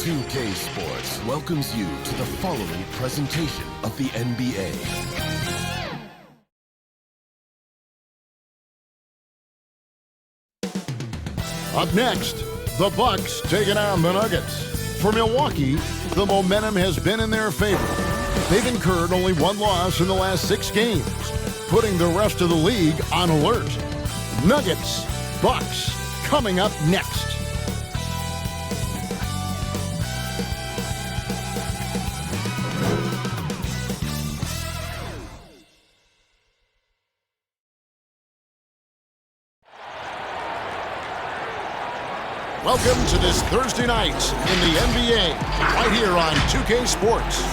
MILWAUKEE Sports welcomes you to the following presentation of the NBA. Up next, the Bucks taking on the Nuggets. For Milwaukee, the momentum has been in their favor. They've incurred only one loss in the last 6 games, putting the rest of the league on alert. Nuggets, Bucks, coming up next. Welcome to this Thursday night in the NBA, right here on 2K Sports.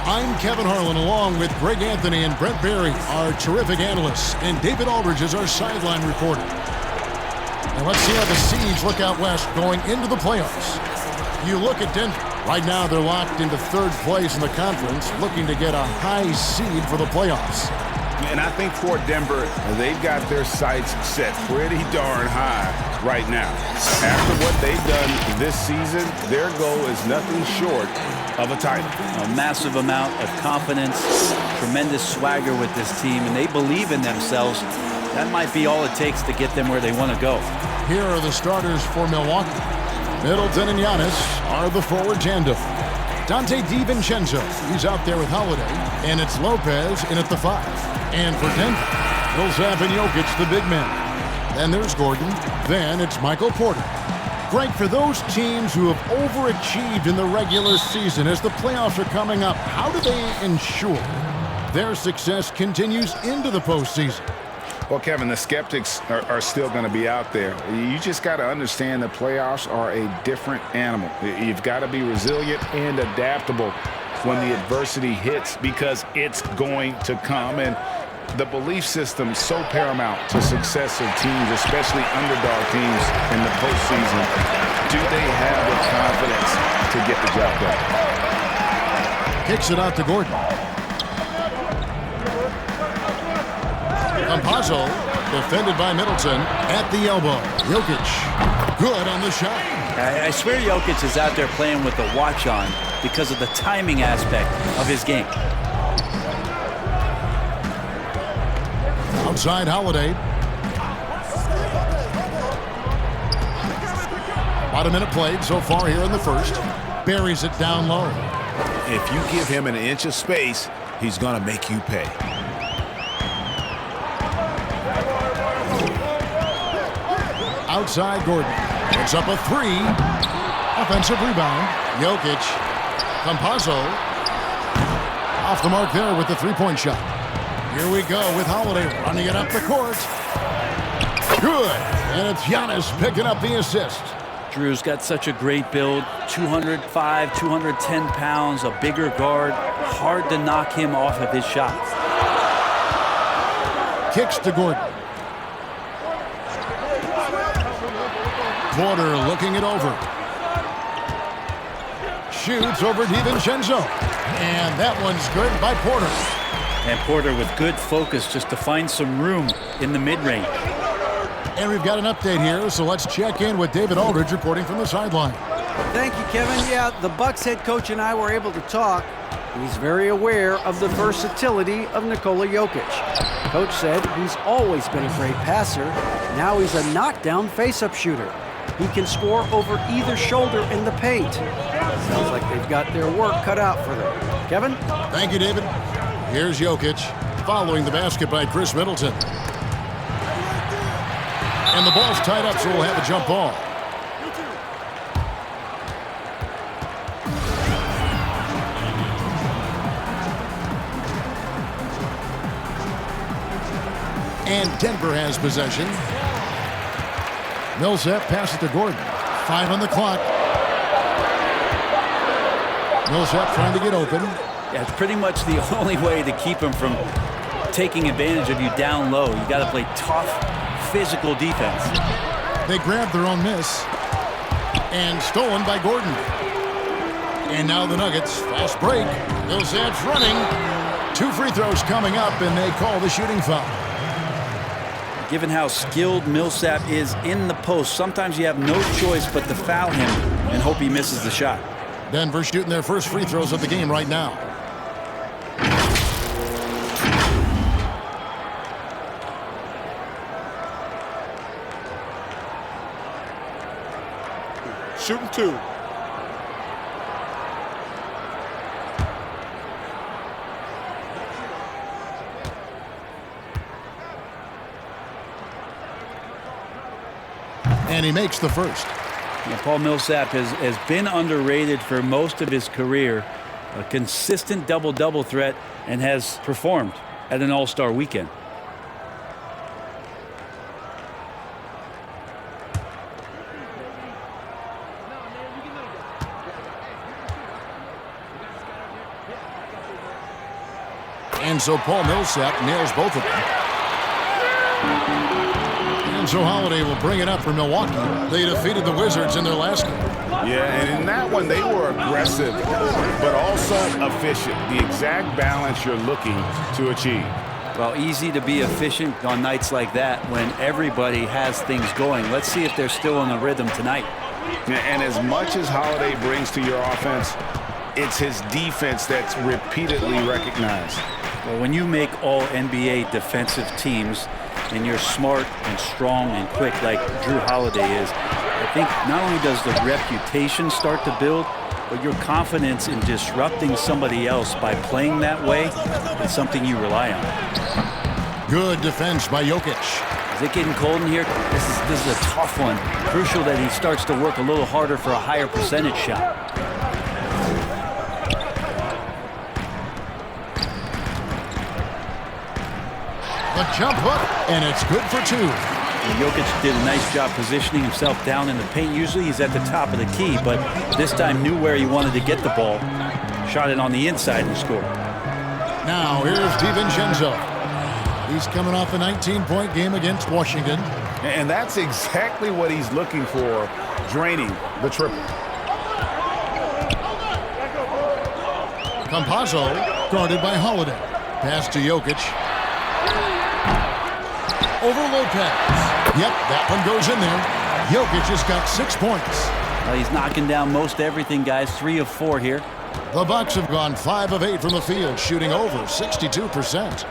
I'm Kevin Harlan, along with Greg Anthony and Brent Barry, our terrific analysts, and David Aldridge is our sideline reporter. Now let's see how the Seeds look out west going into the playoffs. You look at Denver. Right now they're locked into 3rd place in the conference, looking to get a high seed for the playoffs. And I think for Denver, they've got their sights set pretty darn high right now. After what they've done this season, their goal is nothing short of a title. A massive amount of confidence, tremendous swagger with this team, and they believe in themselves. That might be all it takes to get them where they want to go. Here are the starters for Milwaukee. Middleton and Giannis are the forward tandem. Dante DiVincenzo, he's out there with Holiday, and it's Lopez in at the 5. And for Denver, Millsap and Jokic, the big men. Then there's Gordon. Then it's Michael Porter. Greg, for those teams who have overachieved in the regular season, as the playoffs are coming up, how do they ensure their success continues into the postseason? Well, Kevin, the skeptics are still going to be out there. You just got to understand the playoffs are a different animal. You've got to be resilient and adaptable when the adversity hits, because it's going to come. And the belief system so paramount to success of teams, especially underdog teams in the postseason. Do they have the confidence to get the job done? Kicks it out to Gordon. Campazzo, defended by Middleton, at the elbow. Jokic, good on the shot. I swear Jokic is out there playing with the watch on because of the timing aspect of his game. Outside Holiday. About a minute played so far here in the first. Buries it down low. If you give him an inch of space, he's going to make you pay. Outside Gordon. It's up a 3. Offensive rebound. Jokic. Campazzo. Off the mark there with the 3-point shot. Here we go with Holiday running it up the court. Good. And it's Giannis picking up the assist. Drew's got such a great build. 205, 210 pounds, a bigger guard. Hard to knock him off of his shots. Kicks to Gordon. Porter looking it over. Shoots over DiVincenzo. And that one's good by Porter. And Porter with good focus just to find some room in the mid-range. And we've got an update here, so let's check in with David Aldridge reporting from the sideline. Thank you, Kevin. Yeah, the Bucks head coach and I were able to talk. He's very aware of the versatility of Nikola Jokic. Coach said he's always been a great passer. Now he's a knockdown face-up shooter. He can score over either shoulder in the paint. Sounds like they've got their work cut out for them. Kevin? Thank you, David. Here's Jokic, following the basket by Chris Middleton. And the ball's tied up, so we'll have a jump ball. And Denver has possession. Millsap passes to Gordon. 5 on the clock. Millsap trying to get open. Yeah, it's pretty much the only way to keep him from taking advantage of you down low. You got to play tough, physical defense. They grabbed their own miss. And stolen by Gordon. And now the Nuggets, fast break. Millsap's running. 2 free throws coming up, and they call the shooting foul. Given how skilled Millsap is in the post, sometimes you have no choice but to foul him and hope he misses the shot. Denver shooting their first free throws of the game right now. Shooting 2. And he makes the first. Yeah, Paul Millsap has been underrated for most of his career. A consistent double-double threat and has performed at an all-star weekend. And so Paul Millsap nails both of them. And so Holiday will bring it up for Milwaukee. They defeated the Wizards in their last game. Yeah, and in that one, they were aggressive, but also efficient. The exact balance you're looking to achieve. Well, easy to be efficient on nights like that when everybody has things going. Let's see if they're still on the rhythm tonight. And as much as Holiday brings to your offense, it's his defense that's repeatedly recognized. Well, when you make all NBA defensive teams and you're smart and strong and quick like Drew Holiday is, I think not only does the reputation start to build, but your confidence in disrupting somebody else by playing that way is something you rely on. Good defense by Jokic. Is it getting cold in here? This is a tough one. Crucial that he starts to work a little harder for a higher percentage shot. The jump hook, and it's good for 2. And Jokic did a nice job positioning himself down in the paint. Usually he's at the top of the key, but this time knew where he wanted to get the ball. Shot it on the inside and scored. Now here's DiVincenzo. He's coming off a 19-point game against Washington. And that's exactly what he's looking for, draining the triple. Campazzo guarded by Holiday. Pass to Jokic. Over Lopez. Yep, that one goes in there. Jokic has got 6 points. Well, he's knocking down most everything, guys. 3 of 4 here. The Bucks have gone 5 of 8 from the field, shooting over 62%.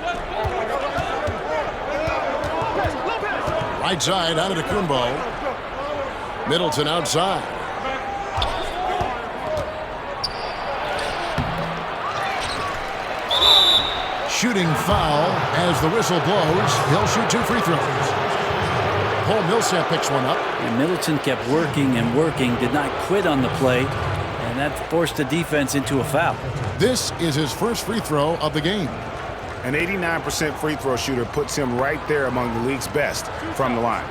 Right side out of the Kumbo. Middleton outside. Shooting foul as the whistle blows. He'll shoot 2 free throws. Paul Millsap picks one up. And Middleton kept working and working, did not quit on the play, and that forced the defense into a foul. This is his first free throw of the game. An 89% free throw shooter puts him right there among the league's best from the line.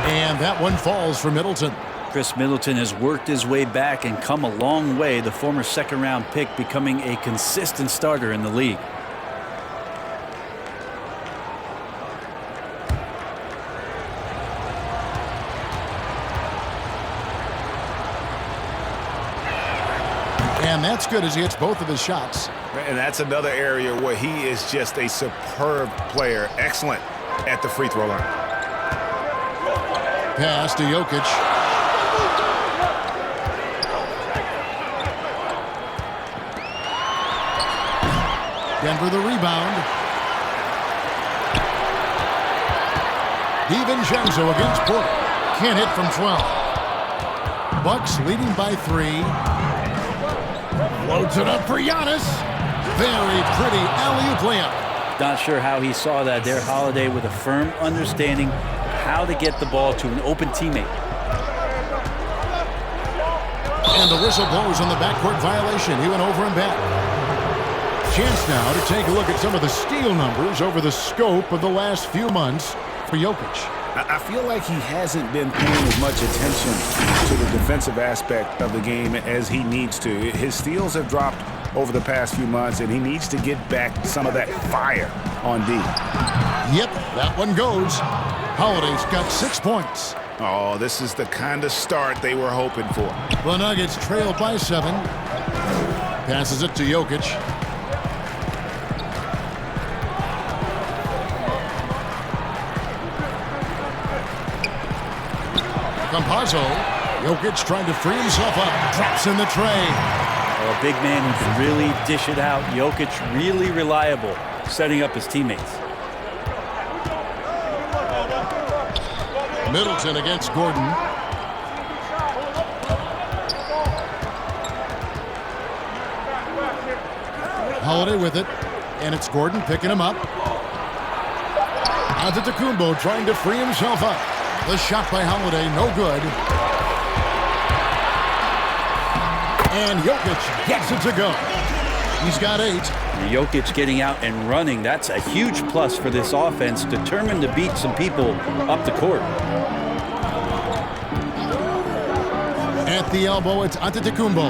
And that one falls for Middleton. Chris Middleton has worked his way back and come a long way, the former second-round pick becoming a consistent starter in the league. And that's good as he hits both of his shots. And that's another area where he is just a superb player. Excellent at the free throw line. Pass to Jokic. Denver the rebound. DiVincenzo against Porter. Can't hit from 12. Bucks leading by 3. Loads it up for Giannis. Very pretty alley-oop layup. Not sure how he saw that there. Holiday with a firm understanding of how to get the ball to an open teammate. And the whistle blows on the backcourt violation. He went over and back. Chance now to take a look at some of the steal numbers over the scope of the last few months for Jokic. I feel like he hasn't been paying as much attention to the defensive aspect of the game as he needs to. His steals have dropped over the past few months, and he needs to get back some of that fire on D. Yep, that one goes. Holiday's got 6 points. Oh, this is the kind of start they were hoping for. The Nuggets trail by 7. Passes it to Jokic. Campazzo. Jokic trying to free himself up. Drops in the tray. A big man who can really dish it out. Jokic really reliable, setting up his teammates. Middleton against Gordon. Holiday with it, and it's Gordon picking him up. Antetokounmpo trying to free himself up. The shot by Holiday, no good. And Jokic gets it to go. He's got 8. Jokic getting out and running, that's a huge plus for this offense, determined to beat some people up the court. At the elbow, it's Antetokounmpo.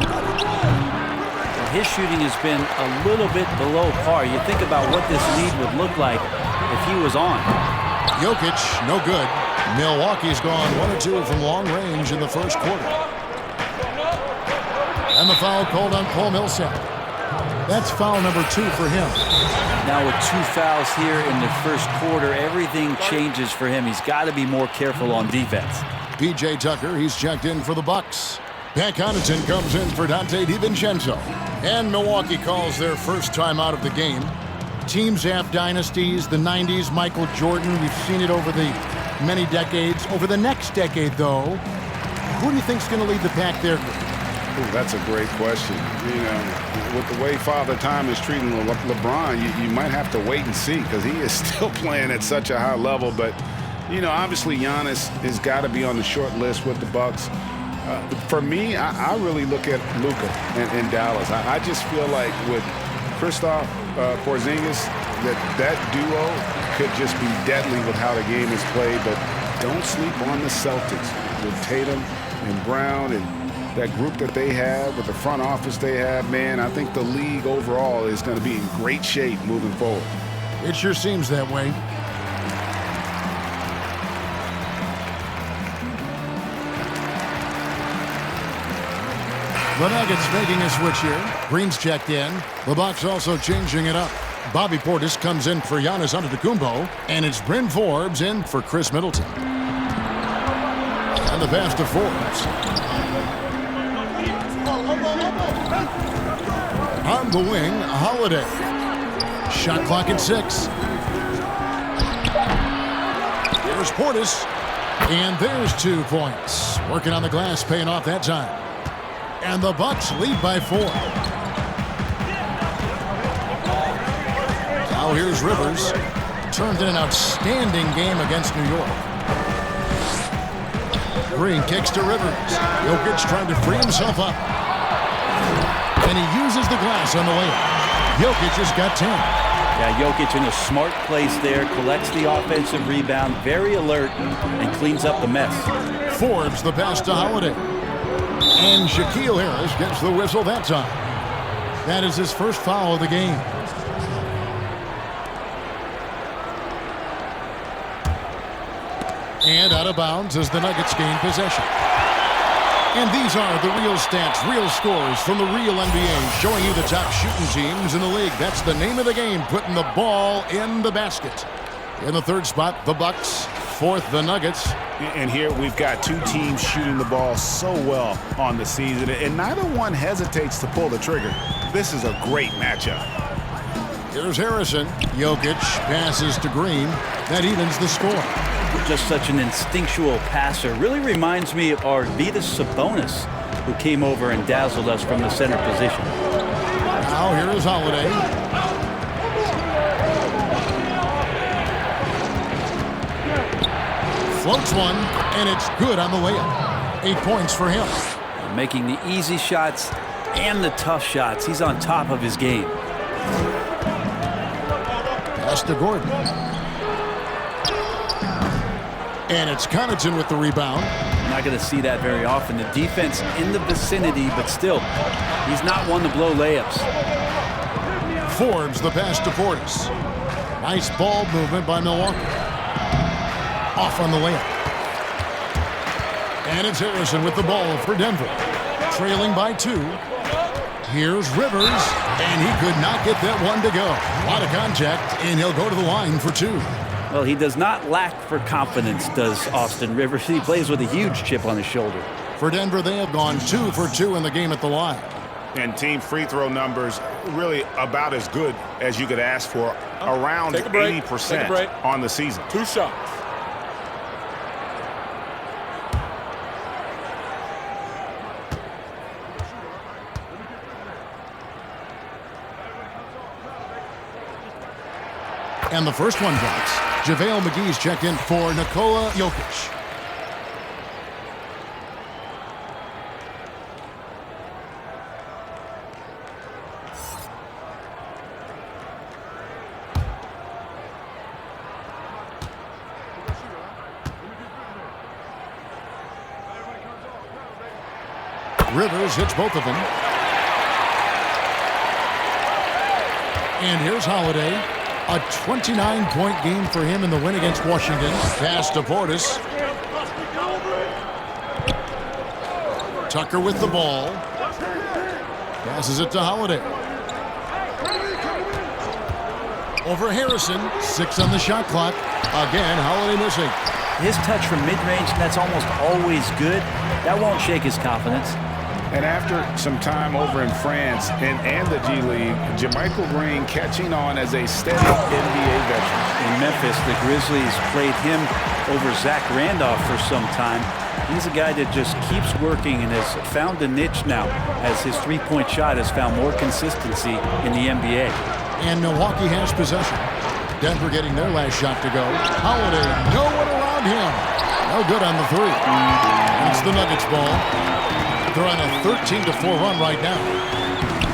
His shooting has been a little bit below par. You think about what this lead would look like if he was on. Jokic, no good. Milwaukee's gone 1 or 2 from long range in the first quarter. And the foul called on Paul Millsap. That's foul number 2 for him. Now with 2 fouls here in the first quarter, everything changes for him. He's got to be more careful on defense. P.J. Tucker, he's checked in for the Bucks. Pat Connaughton comes in for Donte DiVincenzo. And Milwaukee calls their first time out of the game. Teams have dynasties, the 90s, Michael Jordan. We've seen it over the many decades. Over the next decade, though, who do you think's going to lead the pack there? Ooh, that's a great question. You know, with the way Father Time is treating LeBron, you might have to wait and see because he is still playing at such a high level. But, you know, obviously Giannis has got to be on the short list with the Bucks. For me, I really look at Luka in Dallas. I just feel like with Kristaps Porzingis, that duo could just be deadly with how the game is played. But don't sleep on the Celtics with Tatum and Brown and that group that they have, with the front office they have. Man, I think the league overall is going to be in great shape moving forward. It sure seems that way. The Nuggets making a switch here. Green's checked in. The Bucks also changing it up. Bobby Portis comes in for Giannis Antetokounmpo, and it's Bryn Forbes in for Chris Middleton. And the pass to Forbes. On the wing, Holiday. Shot clock at 6. There's Portis, and there's 2 points. Working on the glass, paying off that time. And the Bucks lead by 4. Now here's Rivers. Turned in an outstanding game against New York. Green kicks to Rivers. Jokic trying to free himself up. And he uses the glass on the layup. Jokic has got 10. Yeah, Jokic in a smart place there, collects the offensive rebound, very alert, and cleans up the mess. Forbes the pass to Holiday. And Shaquille Harris gets the whistle that time. That is his first foul of the game. And out of bounds as the Nuggets gain possession. And these are the real stats, real scores from the real NBA, showing you the top shooting teams in the league. That's the name of the game, putting the ball in the basket. In the third spot, the Bucks. Fourth, the Nuggets. And here we've got 2 teams shooting the ball so well on the season, and neither one hesitates to pull the trigger. This is a great matchup. Here's Harrison. Jokic passes to Green. That evens the score. Just such an instinctual passer. Really reminds me of Arvydas Sabonis, who came over and dazzled us from the center position. Now here is Holiday. Floats one, and it's good on the layup. 8 points for him. Making the easy shots and the tough shots. He's on top of his game. Pass to Gordon. And it's Connaughton with the rebound. Not going to see that very often. The defense in the vicinity, but still, he's not one to blow layups. Forbes the pass to Portis. Nice ball movement by Milwaukee. Off on the layup. And it's Harrison with the ball for Denver. Trailing by 2. Here's Rivers, and he could not get that one to go. A lot of contact, and he'll go to the line for 2. Well, he does not lack for confidence, does Austin Rivers. He plays with a huge chip on his shoulder. For Denver, they have gone 2 for 2 in the game at the line. And team free throw numbers really about as good as you could ask for, around 80% on the season. 2 shots. And the first one drops. JaVale McGee's checked in for Nikola Jokic. Rivers hits both of them. And here's Holiday. A 29-point game for him in the win against Washington. Pass to Portis. Tucker with the ball. Passes it to Holiday. Over Harrison. 6 on the shot clock. Again, Holiday missing. His touch from mid-range, that's almost always good. That won't shake his confidence. And after some time over in France and the G League, JaMychal Green catching on as a steady NBA veteran. In Memphis, the Grizzlies played him over Zach Randolph for some time. He's a guy that just keeps working and has found a niche now as his three-point shot has found more consistency in the NBA. And Milwaukee has possession. Denver getting their last shot to go. Holiday, no one around him. No good on the three. It's the Nuggets ball. They're on a 13-4 run right now.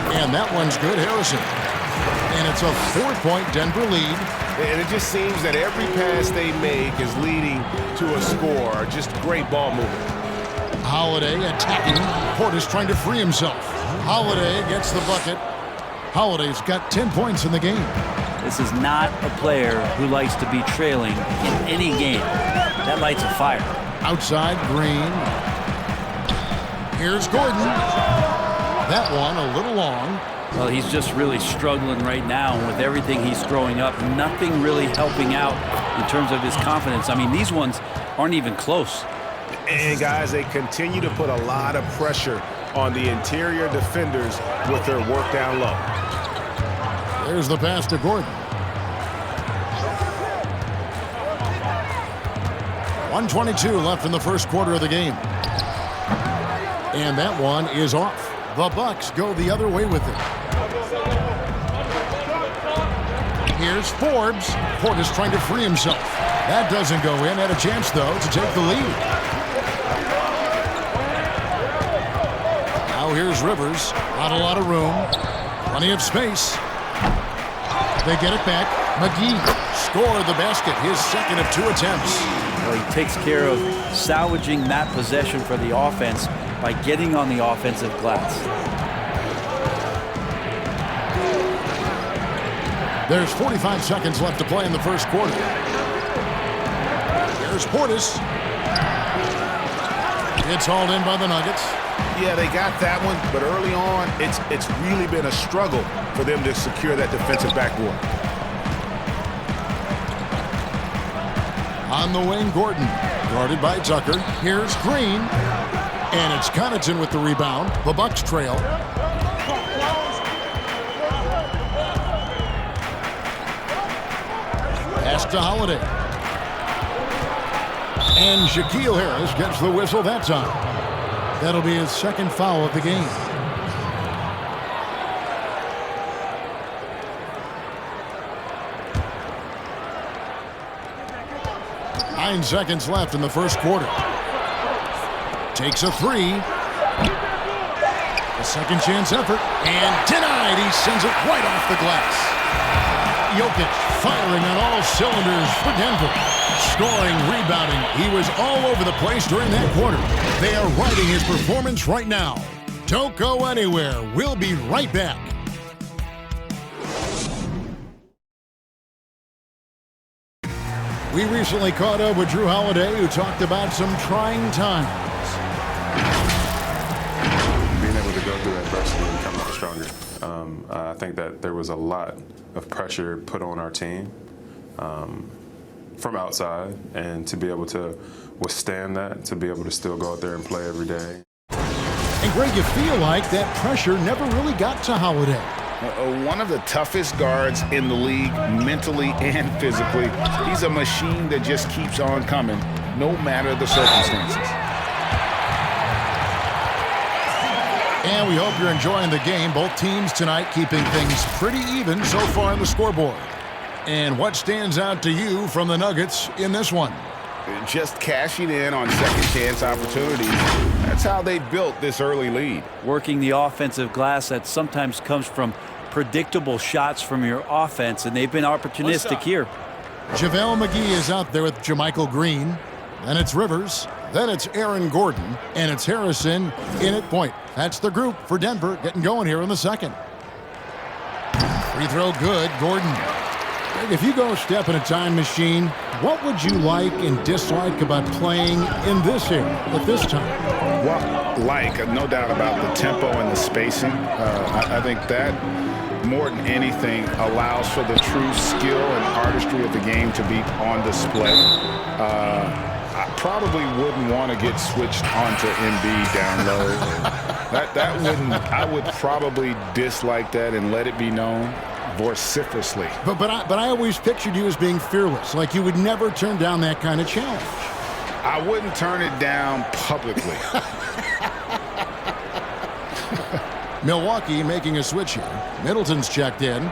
And that one's good, Harrison. And it's a 4-point Denver lead. And it just seems that every pass they make is leading to a score. Just great ball movement. Holiday attacking. Portis trying to free himself. Holiday gets the bucket. Holiday's got 10 points in the game. This is not a player who likes to be trailing in any game. That lights a fire. Outside, Green. Here's Gordon. That one a little long. Well, he's just really struggling right now. And with everything he's throwing up, nothing really helping out in terms of his confidence. I mean, these ones aren't even close. And, guys, they continue to put a lot of pressure on the interior defenders with their work down low. There's the pass to Gordon. 1:22 left in the first quarter of the game. And that one is off. The Bucks go the other way with it. Here's Forbes. Portis trying to free himself. That doesn't go in. Had a chance, though, to take the lead. Now here's Rivers. Not a lot of room. Plenty of space. They get it back. McGee scored the basket. His second of 2 attempts. Well, he takes care of salvaging that possession for the offense by getting on the offensive glass. There's 45 seconds left to play in the first quarter. Here's Portis. It's hauled in by the Nuggets. Yeah, they got that one, but early on, it's really been a struggle for them to secure that defensive backboard. On the wing, Gordon. Guarded by Tucker. Here's Green. And it's Connaughton with the rebound. The Bucks trail. Pass to Holiday. And Shaquille Harris gets the whistle that time. That'll be his second foul of the game. Nine seconds left in the first quarter. Takes a three. A second chance effort. And denied. He sends it right off the glass. Jokic firing on all cylinders for Denver. Scoring, rebounding. He was all over the place during that quarter. They are riding his performance right now. Don't go anywhere. We'll be right back. We recently caught up with Drew Holiday, who talked about some trying times. Being able to go through adversity and come out stronger. I think that there was a lot of pressure put on our team. from outside, and to be able to withstand that, to be able to still go out there and play every day. And Greg, you feel like that pressure never really got to Holiday. One of the toughest guards in the league, mentally and physically. He's a machine that just keeps on coming, no matter the circumstances. And we hope you're enjoying the game. Both teams tonight keeping things pretty even so far on the scoreboard. And what stands out to you from the Nuggets in this one? Just cashing in on second chance opportunities. That's how they built this early lead. Working the offensive glass that sometimes comes from predictable shots from your offense, and they've been opportunistic here. JaVale McGee is out there with JaMychal Green. Then it's Rivers. Then it's Aaron Gordon. And it's Harrison in at point. That's the group for Denver getting going here in the second. Free throw good. Gordon. If you go step in a time machine, what would you like and dislike about playing in this era at this time? Well, no doubt about the tempo and the spacing. I think that more than anything allows for the true skill and artistry of the game to be on display. I probably wouldn't want to get switched onto MB down low. That wouldn't. I would probably dislike that and let it be known vociferously. But I always pictured you as being fearless, like you would never turn down that kind of challenge. I wouldn't turn it down publicly. Milwaukee making a switch here. Middleton's checked in.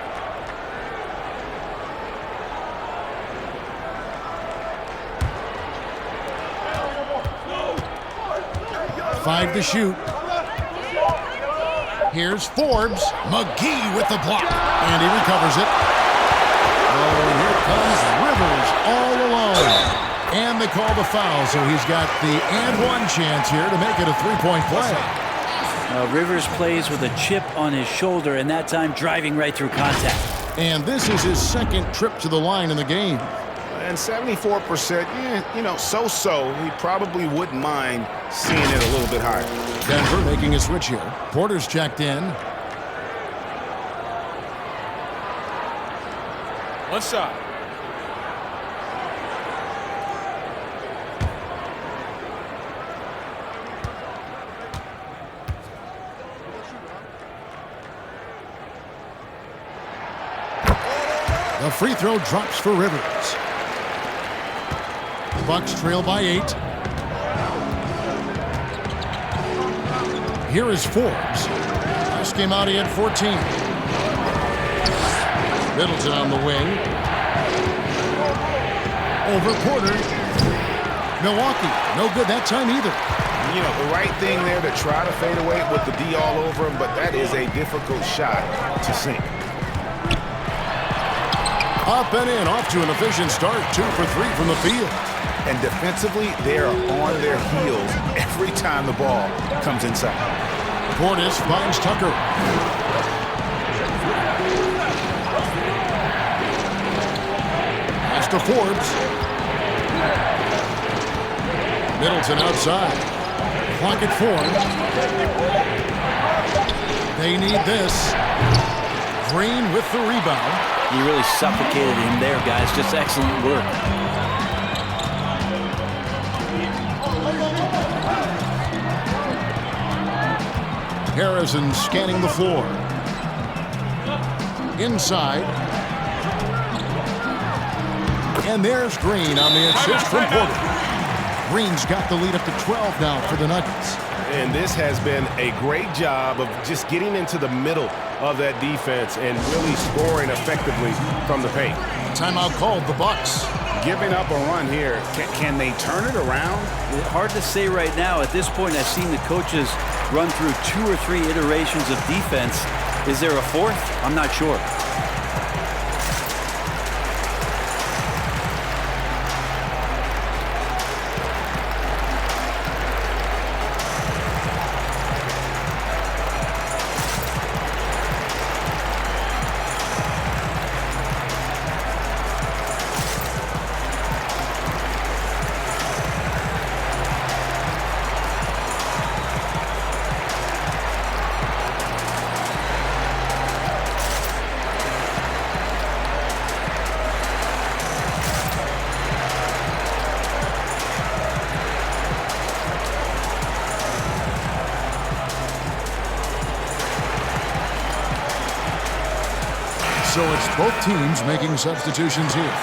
Five to shoot. Here's Forbes. McGee with the block. And he recovers it. Oh, and here comes Rivers all alone. And they call the foul, so he's got the and one chance here to make it a three-point play. Rivers plays with a chip on his shoulder, and that time driving right through contact. And this is his second trip to the line in the game. And 74%, so-so. He probably wouldn't mind seeing it a little bit higher. Denver making a switch here. Porter's checked in. One shot. The free throw drops for Rivers. Bucks trail by 8. Here is Forbes. Last game out, he had 14. Middleton on the wing. Over Porter. Milwaukee, no good that time either. The right thing there to try to fade away with the D all over him, but that is a difficult shot to sink. Up and in, off to an efficient start. 2 for 3 from the field. And defensively, they are on their heels every time the ball comes inside. Portis finds Tucker. Pass to Forbes. Middleton outside. Clock at 4. They need this. Green with the rebound. He really suffocated him there, guys. Just excellent work. Harrison scanning the floor. Inside. And there's Green on the assist from Porter. Green's got the lead up to 12 now for the Nuggets. And this has been a great job of just getting into the middle of that defense and really scoring effectively from the paint. Timeout called, the Bucks. Giving up a run here. Can they turn it around? Hard to say right now. At this point, I've seen the coaches run through 2 or 3 iterations of defense. Is there a fourth? I'm not sure. So it's both teams making substitutions here.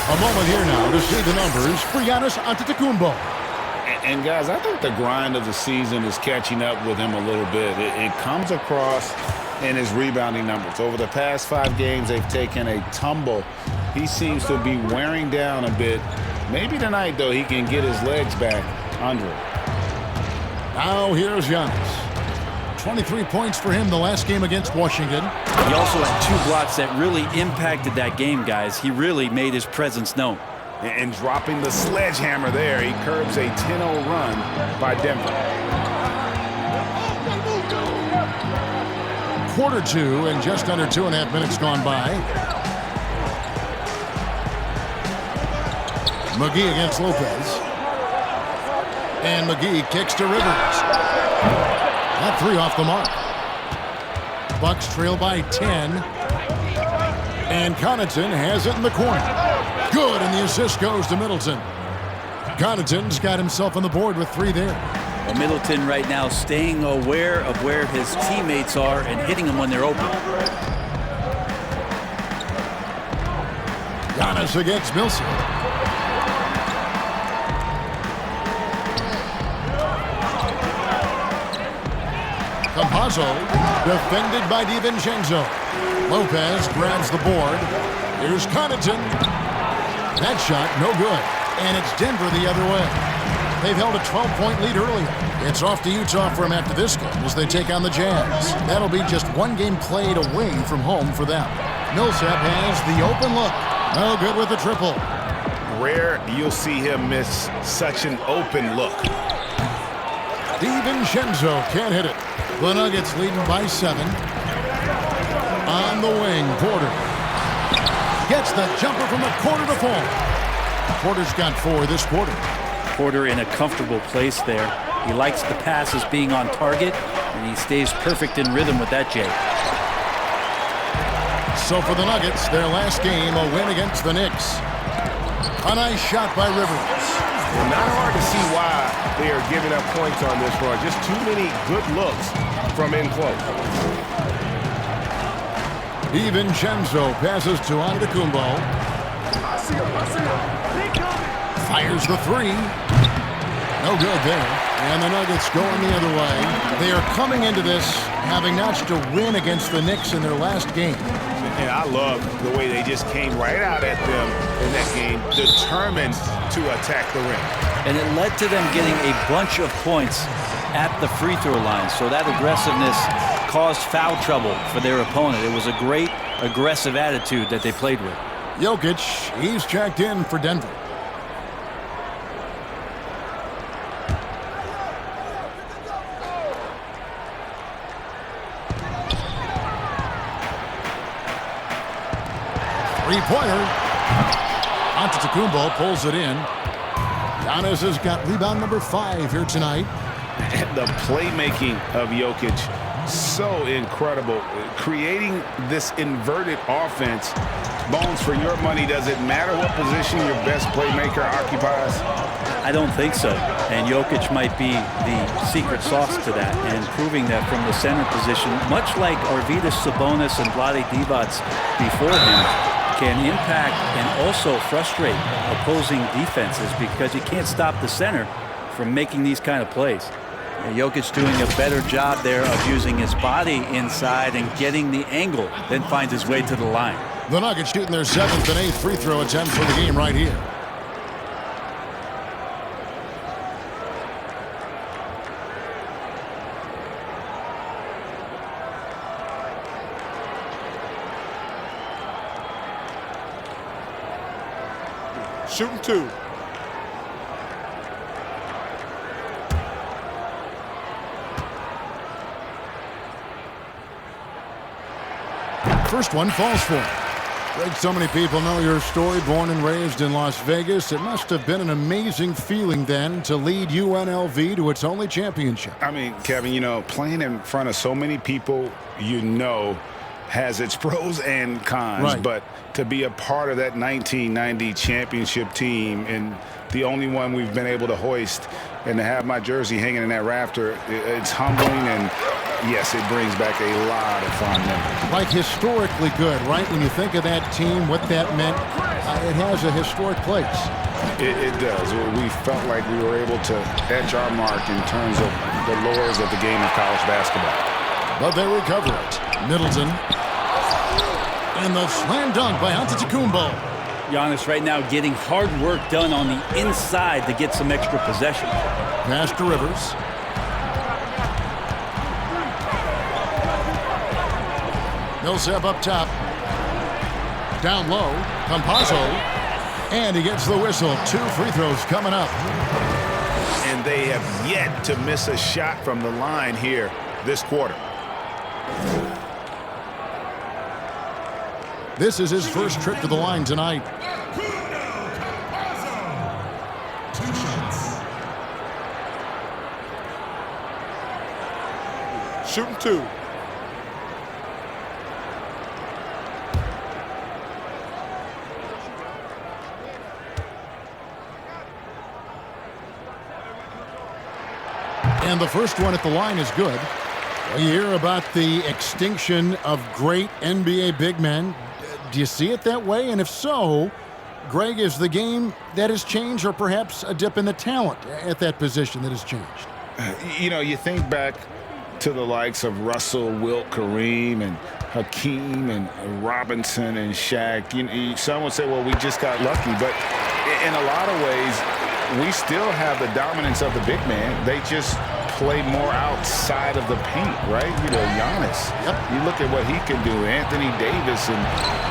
A moment here now to see the numbers for Giannis Antetokounmpo. And guys, I think the grind of the season is catching up with him a little bit. It comes across in his rebounding numbers. Over the past 5 games, they've taken a tumble. He seems to be wearing down a bit. Maybe tonight, though, he can get his legs back under it. Now here's Giannis. 23 points for him the last game against Washington. He also had 2 blocks that really impacted that game, guys. He really made his presence known. And dropping the sledgehammer there, he curbs a 10-0 run by Denver. Quarter 2 and just under 2.5 minutes gone by. McGee against Lopez. And McGee kicks to Rivers. That 3 off the mark. Bucks trail by 10. And Connaughton has it in the corner. Good, and the assist goes to Middleton. Connaughton's got himself on the board with 3 there. Well, Middleton right now staying aware of where his teammates are and hitting them when they're open. Giannis against Millsap. Campazzo defended by DiVincenzo. Lopez grabs the board. Here's Connaughton. That shot, no good. And it's Denver the other way. They've held a 12-point lead earlier. It's off to Utah for them after this game as they take on the Jazz. That'll be just 1 game played away from home for them. Millsap has the open look. No good with the triple. Rare you'll see him miss such an open look. DiVincenzo can't hit it. The Nuggets leading by 7. On the wing, Porter. Gets the jumper from the corner to fall. Porter's got 4 this quarter. Porter in a comfortable place there. He likes the passes being on target, and he stays perfect in rhythm with that, Jay. So for the Nuggets, their last game, a win against the Knicks. A nice shot by Rivers. Well, not hard to see why they are giving up points on this run. Just too many good looks from in close. DiVincenzo passes to Antetokounmpo. Fires the 3. No good there. And the Nuggets going the other way. They are coming into this having notched a win against the Knicks in their last game. And I love the way they just came right out at them in that game, determined to attack the rim. And it led to them getting a bunch of points at the free throw line. So that aggressiveness caused foul trouble for their opponent. It was a great aggressive attitude that they played with. Jokic, he's checked in for Denver. Three-pointer. Antetokounmpo pulls it in. Giannis has got rebound number 5 here tonight. The playmaking of Jokic, so incredible. Creating this inverted offense. Bones, for your money, does it matter what position your best playmaker occupies? I don't think so. And Jokic might be the secret sauce to that, and proving that from the center position, much like Arvydas Sabonis and Vlade Divac before him, can impact and also frustrate opposing defenses because you can't stop the center from making these kind of plays. And Jokic doing a better job there of using his body inside and getting the angle, then finds his way to the line. The Nuggets shooting their 7th and 8th free throw attempts for the game right here. Shooting 2. First one falls for him. Greg, so many people know your story. Born and raised in Las Vegas. It must have been an amazing feeling then to lead UNLV to its only championship. I mean, Kevin, you know, playing in front of so many people, you know, has its pros and cons. Right. But to be a part of that 1990 championship team and the only one we've been able to hoist. And to have my jersey hanging in that rafter, it's humbling, and yes, it brings back a lot of fond memories. Like historically good, right? When you think of that team, what that meant, it has a historic place. It does. We felt like we were able to etch our mark in terms of the lures of the game of college basketball. But they recover it. Middleton. And the slam dunk by Antetokounmpo. Giannis right now getting hard work done on the inside to get some extra possession. Pass to Rivers. Millsap up top. Down low. Campazzo. And he gets the whistle. 2 free throws coming up. And they have yet to miss a shot from the line here this quarter. This is his first trip to the line tonight. Shooting 2. And the first one at the line is good. We hear about the extinction of great NBA big men. Do you see it that way? And if so, Greg, is the game that has changed, or perhaps a dip in the talent at that position that has changed? You know, you think back to the likes of Russell, Wilt, Kareem, and Hakeem, and Robinson, and Shaq. Some would say, well, we just got lucky. But in a lot of ways, we still have the dominance of the big man. They just play more outside of the paint, right? You know, Giannis. Yep. You look at what he can do. Anthony Davis and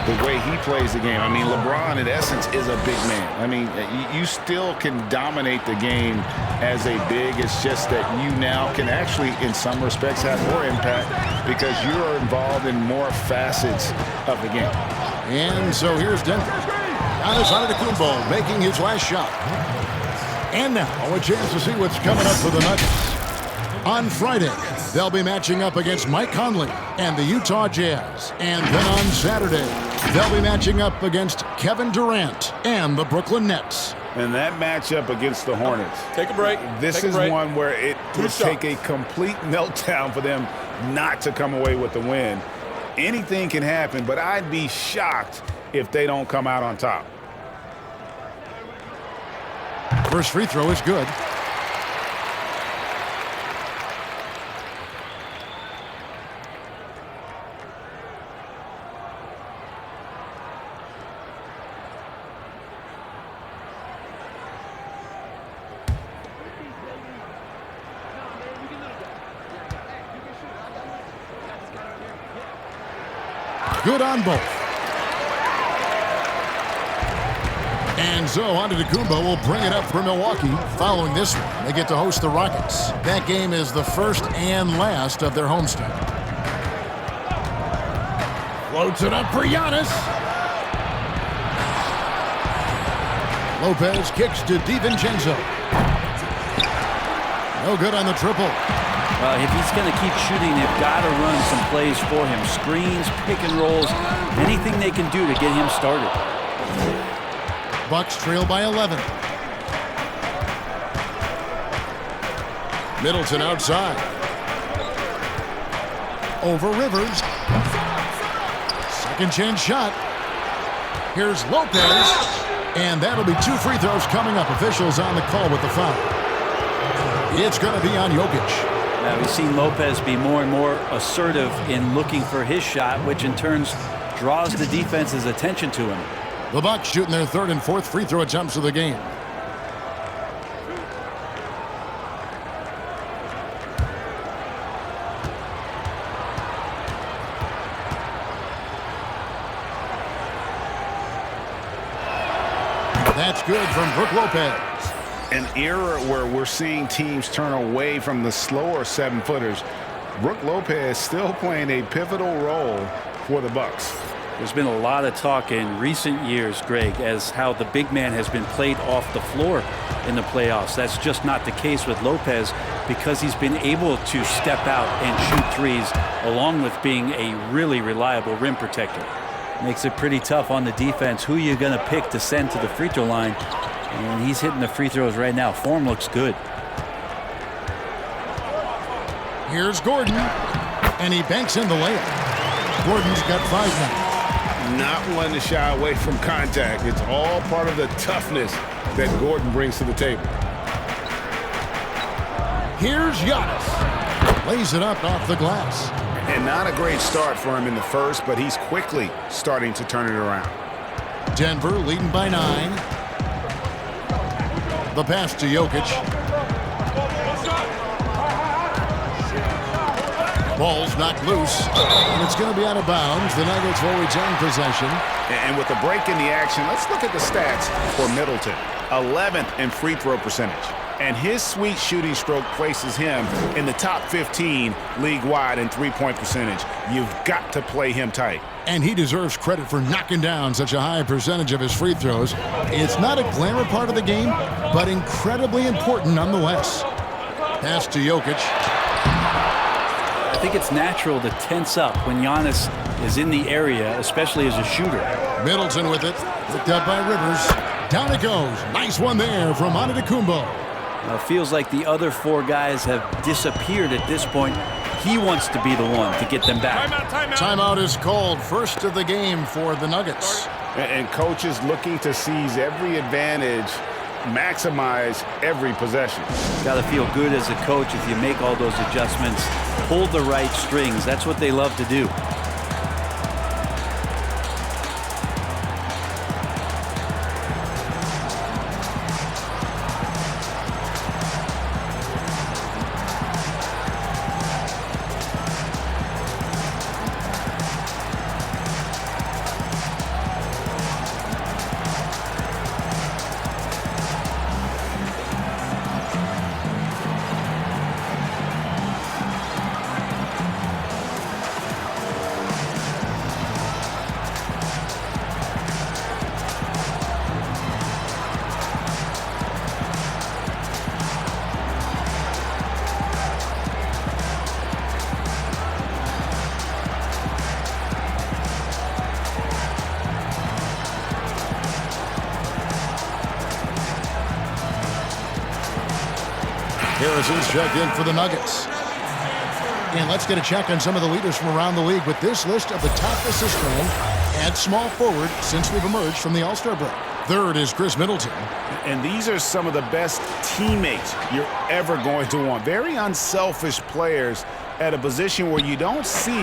the way he plays the game. I mean, LeBron, in essence, is a big man. I mean, you still can dominate the game as a big. It's just that you now can actually, in some respects, have more impact because you're involved in more facets of the game. And so here's Denver. Giannis Antetokounmpo making his last shot. And now a chance to see what's coming up for the Nuggets. On Friday, they'll be matching up against Mike Conley and the Utah Jazz. And then on Saturday, they'll be matching up against Kevin Durant and the Brooklyn Nets. And that matchup against the Hornets. Take a break. This is one where it would take a complete meltdown for them not to come away with the win. Anything can happen, but I'd be shocked if they don't come out on top. First free throw is good. Good on both. And so Antetokounmpo will bring it up for Milwaukee. Following this one, they get to host the Rockets. That game is the first and last of their homestand. Floats it up for Giannis. Lopez kicks to DiVincenzo. No good on the triple. If he's going to keep shooting, they've got to run some plays for him. Screens, pick and rolls, anything they can do to get him started. Bucks trail by 11. Middleton outside. Over Rivers. Second chance shot. Here's Lopez. And that'll be 2 free throws coming up. Officials on the call with the foul. It's going to be on Jokic. Now we've seen Lopez be more and more assertive in looking for his shot, which in turn draws the defense's attention to him. The Bucks shooting their 3rd and 4th free throw attempts of the game. That's good from Brook Lopez. An era where we're seeing teams turn away from the slower 7-footers. Brook Lopez still playing a pivotal role for the Bucks. There's been a lot of talk in recent years, Greg, as how the big man has been played off the floor in the playoffs. That's just not the case with Lopez because he's been able to step out and shoot threes along with being a really reliable rim protector. Makes it pretty tough on the defense. Who are you going to pick to send to the free throw line? And he's hitting the free throws right now. Form looks good. Here's Gordon, and he banks in the layup. Gordon's got 5 now. Not one to shy away from contact. It's all part of the toughness that Gordon brings to the table. Here's Giannis. Lays it up off the glass. And not a great start for him in the first, but he's quickly starting to turn it around. Denver leading by 9. The pass to Jokic. Ball's knocked loose, and it's going to be out of bounds. The Nuggets will retain possession. And with the break in the action, let's look at the stats for Middleton. 11th in free throw percentage. And his sweet shooting stroke places him in the top 15 league-wide in three-point percentage. You've got to play him tight. And he deserves credit for knocking down such a high percentage of his free throws. It's not a glamour part of the game, but incredibly important nonetheless. Pass to Jokic. I think it's natural to tense up when Giannis is in the area, especially as a shooter. Middleton with it. Picked up by Rivers. Down it goes. Nice one there from Antetokounmpo. It feels like the other 4 guys have disappeared at this point. He wants to be the one to get them back. Timeout is called. First of the game for the Nuggets. And coaches looking to seize every advantage, maximize every possession. Got to feel good as a coach if you make all those adjustments, pull the right strings. That's what they love to do. Harrison's checked in for the Nuggets. And let's get a check on some of the leaders from around the league with this list of the top assist man at small forward since we've emerged from the All-Star break. Third is Chris Middleton. And these are some of the best teammates you're ever going to want. Very unselfish players at a position where you don't see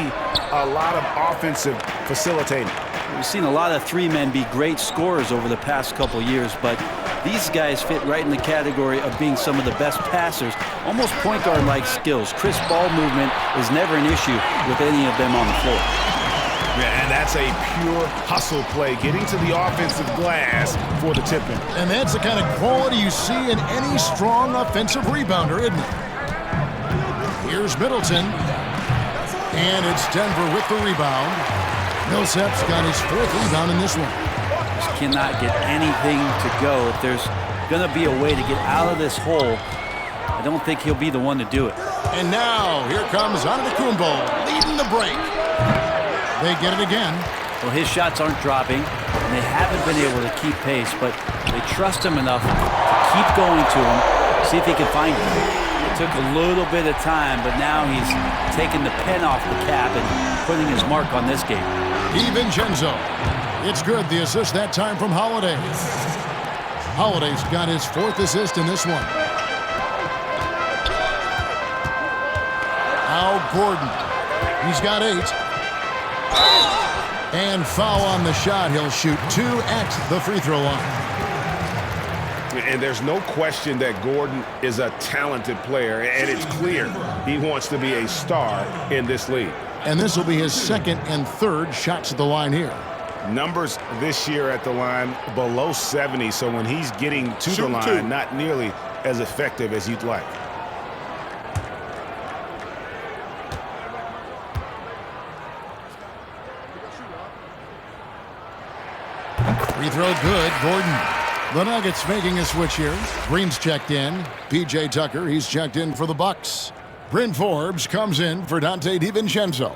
a lot of offensive facilitating. We've seen a lot of 3 men be great scorers over the past couple years, but these guys fit right in the category of being some of the best passers, almost point guard-like skills. Crisp ball movement is never an issue with any of them on the floor. Yeah, and that's a pure hustle play, getting to the offensive glass for the tip-in. And that's the kind of quality you see in any strong offensive rebounder, isn't it? Here's Middleton. And it's Denver with the rebound. Millsap's got his 4th rebound in this one. Just cannot get anything to go. If there's going to be a way to get out of this hole, I don't think he'll be the one to do it. And now, here comes Antetokounmpo leading the break. They get it again. Well, his shots aren't dropping, and they haven't been able to keep pace, but they trust him enough to keep going to him, see if he can find him. It took a little bit of time, but now he's taking the pen off the cap and putting his mark on this game. DiVincenzo. It's good, the assist that time from Holiday. Holiday's got his 4th assist in this one. Al Gordon. He's got 8. And foul on the shot. He'll shoot 2 at the free throw line. And there's no question that Gordon is a talented player, and it's clear he wants to be a star in this league. And this will be his 2nd and 3rd shots at the line here. Numbers this year at the line below 70, so when he's getting to the line, not nearly as effective as you'd like. Free throw good, Gordon. The Nuggets making a switch here. Green's checked in. P.J. Tucker, he's checked in for the Bucks. Bryn Forbes comes in for Donte DiVincenzo.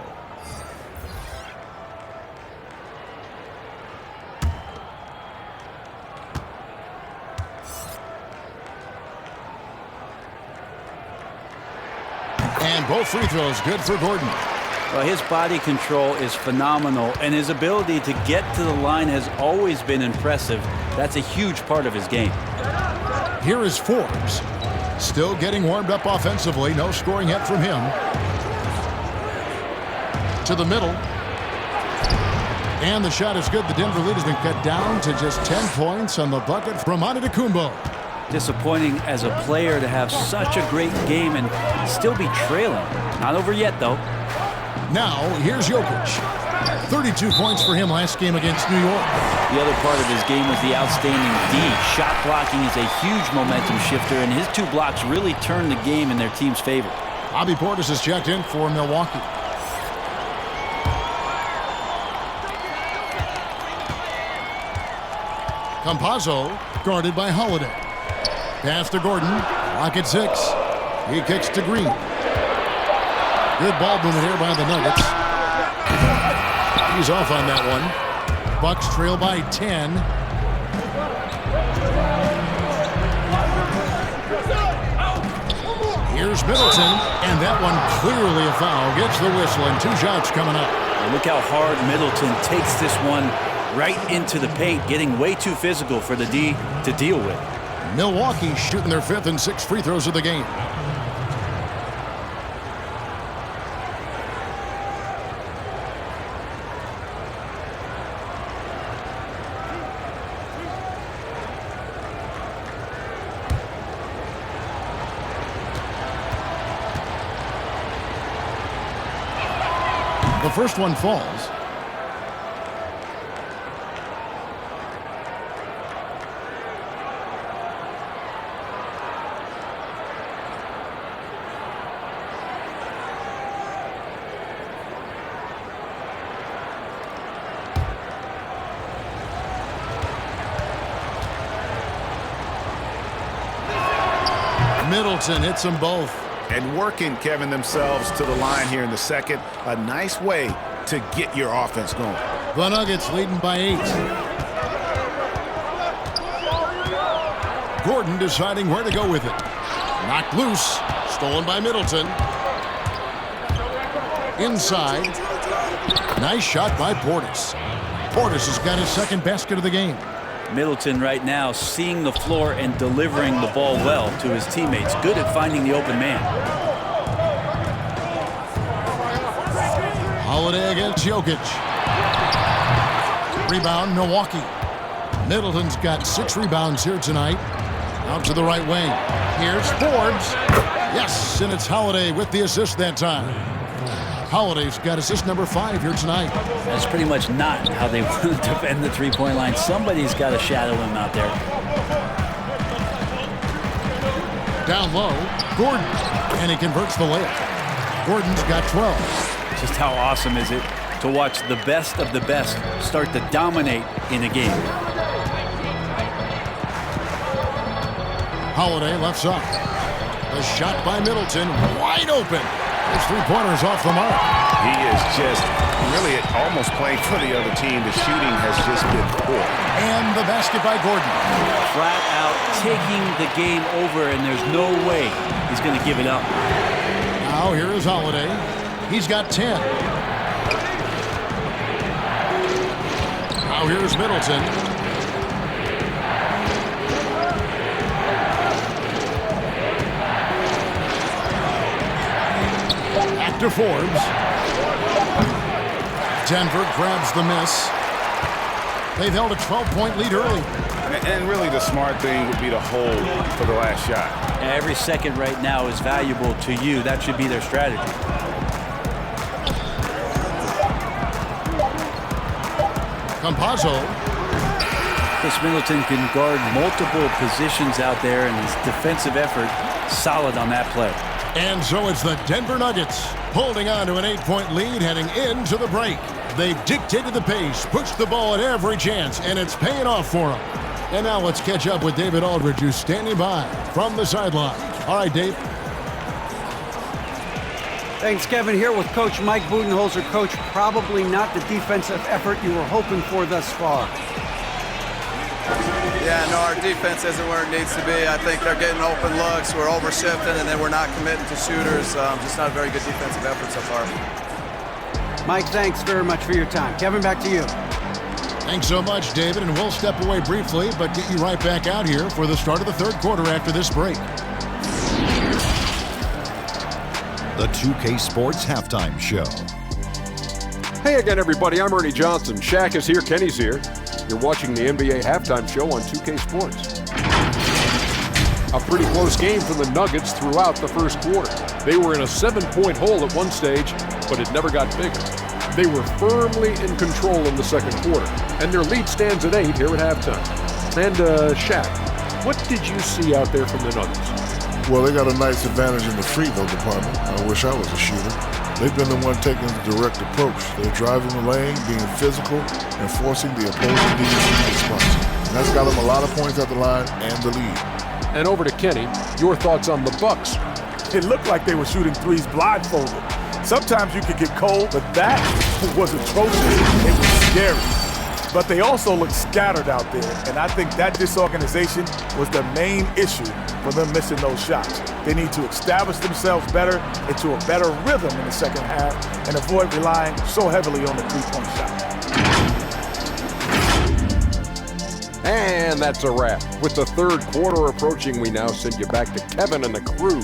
Both free throws good for Gordon. Well, his body control is phenomenal, and his ability to get to the line has always been impressive. That's a huge part of his game. Here is Forbes. Still getting warmed up offensively. No scoring yet from him. To the middle. And the shot is good. The Denver lead has been cut down to just 10 points on the bucket from Antetokounmpo. Disappointing as a player to have such a great game and still be trailing. Not over yet, though. Now, here's Jokic. 32 points for him last game against New York. The other part of his game was the outstanding D. Shot blocking is a huge momentum shifter, and his 2 blocks really turned the game in their team's favor. Bobby Portis is checked in for Milwaukee. Campazzo guarded by Holiday. Pass to Gordon. Lock at 6. He kicks to Green. Good ball movement here by the Nuggets. He's off on that one. Bucks trail by 10. Here's Middleton, and that one clearly a foul. Gets the whistle, and 2 shots coming up. And look how hard Middleton takes this one right into the paint, getting way too physical for the D to deal with. Milwaukee shooting their 5th and 6th free throws of the game. The first one falls. Middleton hits them both. And working, Kevin, themselves to the line here in the second. A nice way to get your offense going. The Nuggets leading by 8. Gordon deciding where to go with it. Knocked loose. Stolen by Middleton. Inside. Nice shot by Portis. Portis has got his 2nd basket of the game. Middleton right now seeing the floor and delivering the ball well to his teammates. Good at finding the open man. Holiday against Jokic. Rebound, Milwaukee. Middleton's got 6 rebounds here tonight. Out to the right wing. Here's Forbes. Yes, and it's Holiday with the assist that time. Holiday's got assist number 5 here tonight. That's pretty much not how they want to defend the 3-point line. Somebody's got to shadow him out there. Down low, Gordon, and he converts the layup. Gordon's got 12. Just how awesome is it to watch the best of the best start to dominate in a game. Holiday left side. The shot by Middleton, wide open. His 3-pointers off the mark. He is just really almost playing for the other team. The shooting has just been poor. And the basket by Gordon. Flat out taking the game over, and there's no way he's going to give it up. Now here is Holiday. He's got 10. Now here's Middleton. Back to Forbes. Denver grabs the miss. They've held a 12-point lead early. And really the smart thing would be to hold for the last shot. Every second right now is valuable to you. That should be their strategy. Campazzo. Chris Middleton can guard multiple positions out there, and his defensive effort solid on that play. And so it's the Denver Nuggets holding on to an 8-point lead heading into the break. They've dictated the pace, pushed the ball at every chance, and it's paying off for them. And now let's catch up with David Aldridge, who's standing by from the sideline. All right, Dave. Thanks, Kevin. Here with Coach Mike Budenholzer. Coach, probably not the defensive effort you were hoping for thus far. Yeah, no, our defense isn't where it needs to be. I think they're getting open looks. We're overshifting, and then we're not committing to shooters. Just not a very good defensive effort so far. Mike, thanks very much for your time. Kevin, back to you. Thanks so much, David, and we'll step away briefly, but get you right back out here for the start of the third quarter after this break. The 2K Sports Halftime Show. Hey again, everybody. I'm Ernie Johnson. Shaq is here. Kenny's here. You're watching the NBA Halftime Show on 2K Sports. A pretty close game for the Nuggets throughout the first quarter. They were in a 7-point hole at one stage, but it never got bigger. They were firmly in control in the second quarter, and their lead stands at 8 here at halftime. And Shaq, what did you see out there from the Nuggets? Well, they got a nice advantage in the free throw department. I wish I was a shooter. They've been the one taking the direct approach. They're driving the lane, being physical, and forcing the opposing defense to respond. And that's got them a lot of points at the line and the lead. And over to Kenny, your thoughts on the Bucks. It looked like they were shooting threes blindfolded. Sometimes you could get cold, but that was atrocious. It was scary. But they also looked scattered out there, and I think that disorganization was the main issue for them missing those shots. They need to establish themselves better into a better rhythm in the second half and avoid relying so heavily on the three-point shot. And that's a wrap. With the third quarter approaching, we now send you back to Kevin and the crew.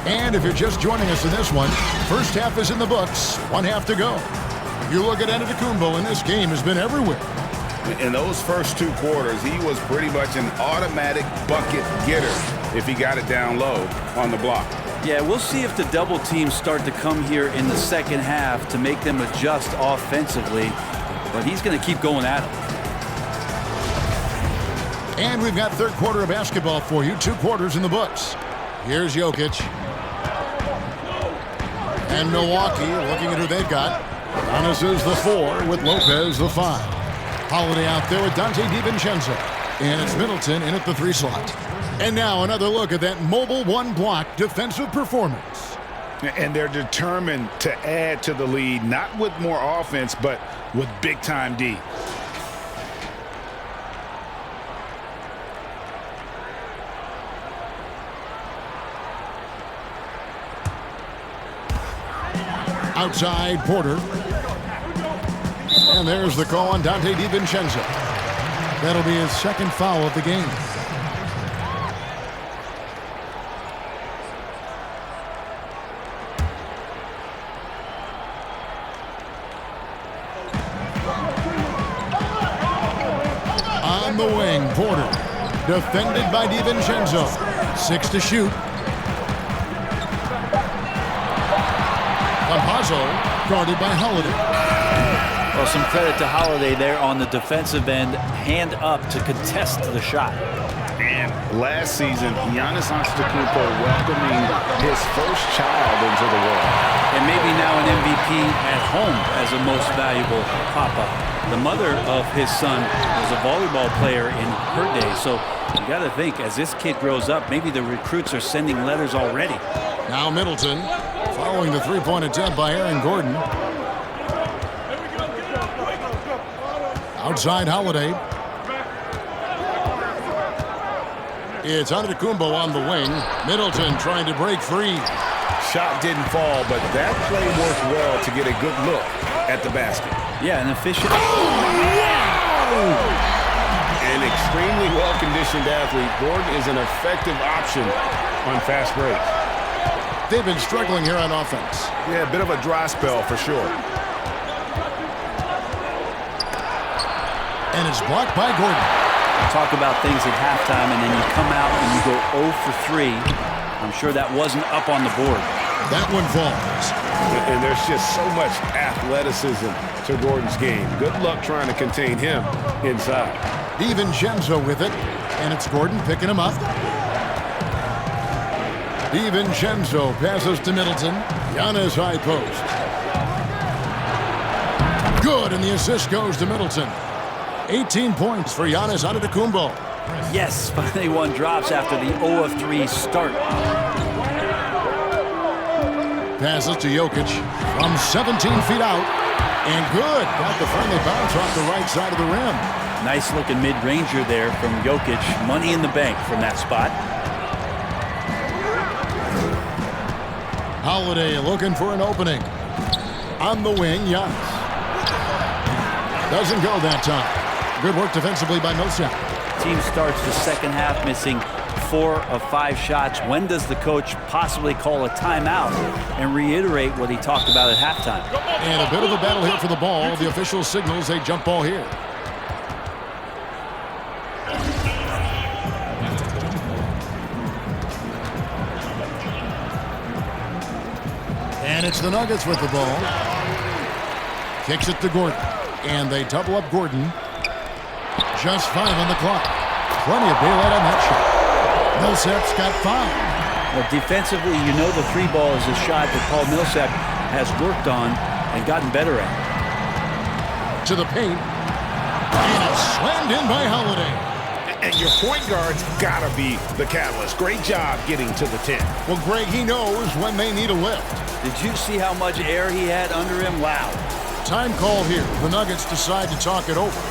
And if you're just joining us in this one, first half is in the books, one half to go. If you look at Antetokounmpo, and this game has been everywhere. In those first two quarters, he was pretty much an automatic bucket getter if he got it down low on the block. Yeah, we'll see if the double teams start to come here in the second half to make them adjust offensively, but he's going to keep going at it. And we've got third quarter of basketball for you, 2 quarters in the books. Here's Jokic. And Milwaukee looking at who they've got. Giannis is the 4 with Lopez the 5. Holiday out there with Dante DiVincenzo. And it's Middleton in at the 3 slot. And now another look at that mobile one-block defensive performance. And they're determined to add to the lead, not with more offense, but with big-time D. Outside Porter. And there's the call on Dante DiVincenzo. That'll be his second foul of the game. On the wing, Porter. Defended by DiVincenzo. 6 to shoot. Campazzo guarded by Holiday. Well, some credit to Holiday there on the defensive end, hand up to contest the shot. And last season, Giannis Antetokounmpo welcoming his first child into the world. And maybe now an MVP at home as a most valuable papa. The mother of his son was a volleyball player in her day, so you got to think, as this kid grows up, maybe the recruits are sending letters already. Now Middleton following the three-point attempt by Aaron Gordon. Outside Holiday. It's Antetokounmpo on the wing. Middleton trying to break free. Shot didn't fall, but that play worked well to get a good look at the basket. Yeah, an efficient. An extremely well-conditioned athlete. Gordon is an effective option on fast breaks. They've been struggling here on offense. Yeah, a bit of a dry spell for sure. And it's blocked by Gordon. Talk about things at halftime, and then you come out and you go 0 for 3. I'm sure that wasn't up on the board. That one falls. And there's just so much athleticism to Gordon's game. Good luck trying to contain him inside. DiVincenzo with it, and it's Gordon picking him up. DiVincenzo passes to Middleton. Giannis high post. Good, and the assist goes to Middleton. 18 points for Giannis Antetokounmpo. Yes, finally one drops after the 0 of 3 start. Passes to Jokic from 17 feet out. And good. Got the friendly bounce off the right side of the rim. Nice looking mid-ranger there from Jokic. Money in the bank from that spot. Holiday looking for an opening. On the wing, Giannis. Doesn't go that time. Good work defensively by Millsap. Team starts the second half missing 4 of 5 shots. When does the coach possibly call a timeout and reiterate what he talked about at halftime? And a bit of a battle here for the ball. The official signals a jump ball here. And it's the Nuggets with the ball. Kicks it to Gordon. And they double up Gordon. Just 5 on the clock. Plenty of daylight on that shot. Millsap's got 5. Well, defensively, you know the 3 ball is a shot that Paul Millsap has worked on and gotten better at. To the paint. And it's slammed in by Holiday. And your point guard's got to be the catalyst. Great job getting to the 10. Well, Greg, he knows when they need a lift. Did you see how much air he had under him? Wow. Time call here. The Nuggets decide to talk it over.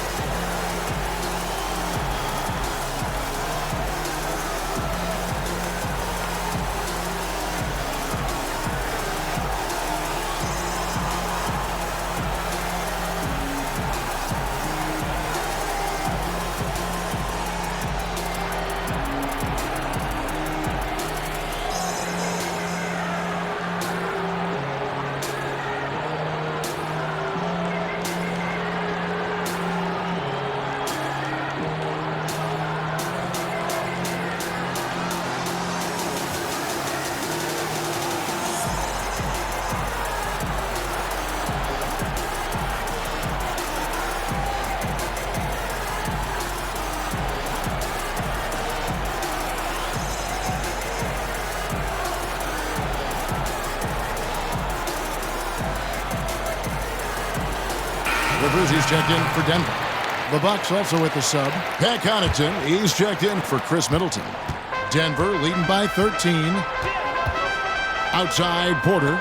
He's checked in for Denver. The Bucks also with the sub. Pat Connaughton, he's checked in for Chris Middleton. Denver leading by 13. Outside Porter.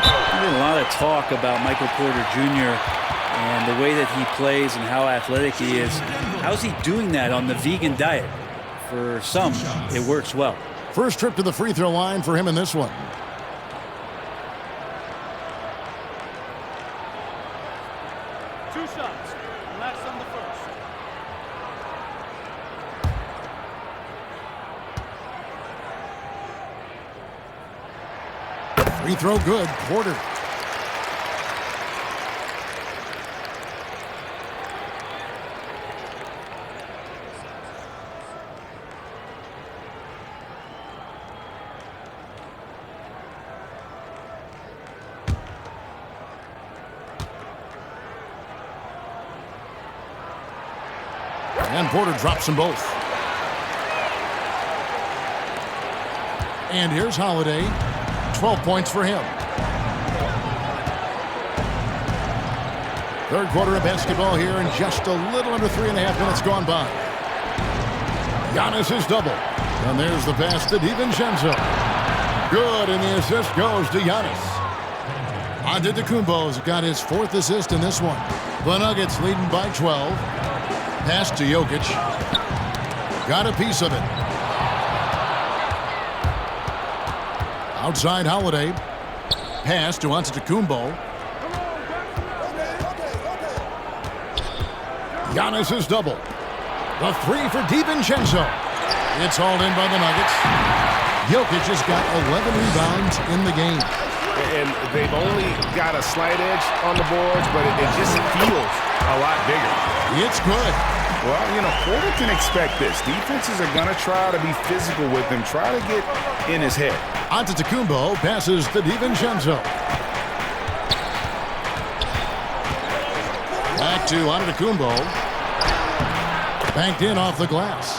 There's been a lot of talk about Michael Porter Jr. and the way that he plays and how athletic he is. How's he doing that on the vegan diet? For some, it works well. First trip to the free throw line for him in this one. Two shots. Last on the first. Free throw good. Porter. And Porter drops them both. And here's Holiday. 12 points for him. Third quarter of basketball here, and just a little under 3.5 minutes gone by. Giannis is double. And there's the pass to DiVincenzo. Good, and the assist goes to Giannis. Antetokounmpo's got his 4th assist in this one. The Nuggets leading by 12. Pass to Jokic. Got a piece of it. Outside Holiday. Pass to Antetokounmpo. Giannis is double. The 3 for DiVincenzo. It's hauled in by the Nuggets. Jokic has got 11 rebounds in the game. And they've only got a slight edge on the boards, but it just feels a lot bigger. It's good. Well, you know, Porter can expect this. Defenses are going to try to be physical with him, try to get in his head. Antetokounmpo passes to DiVincenzo. Back to Antetokounmpo. Banked in off the glass.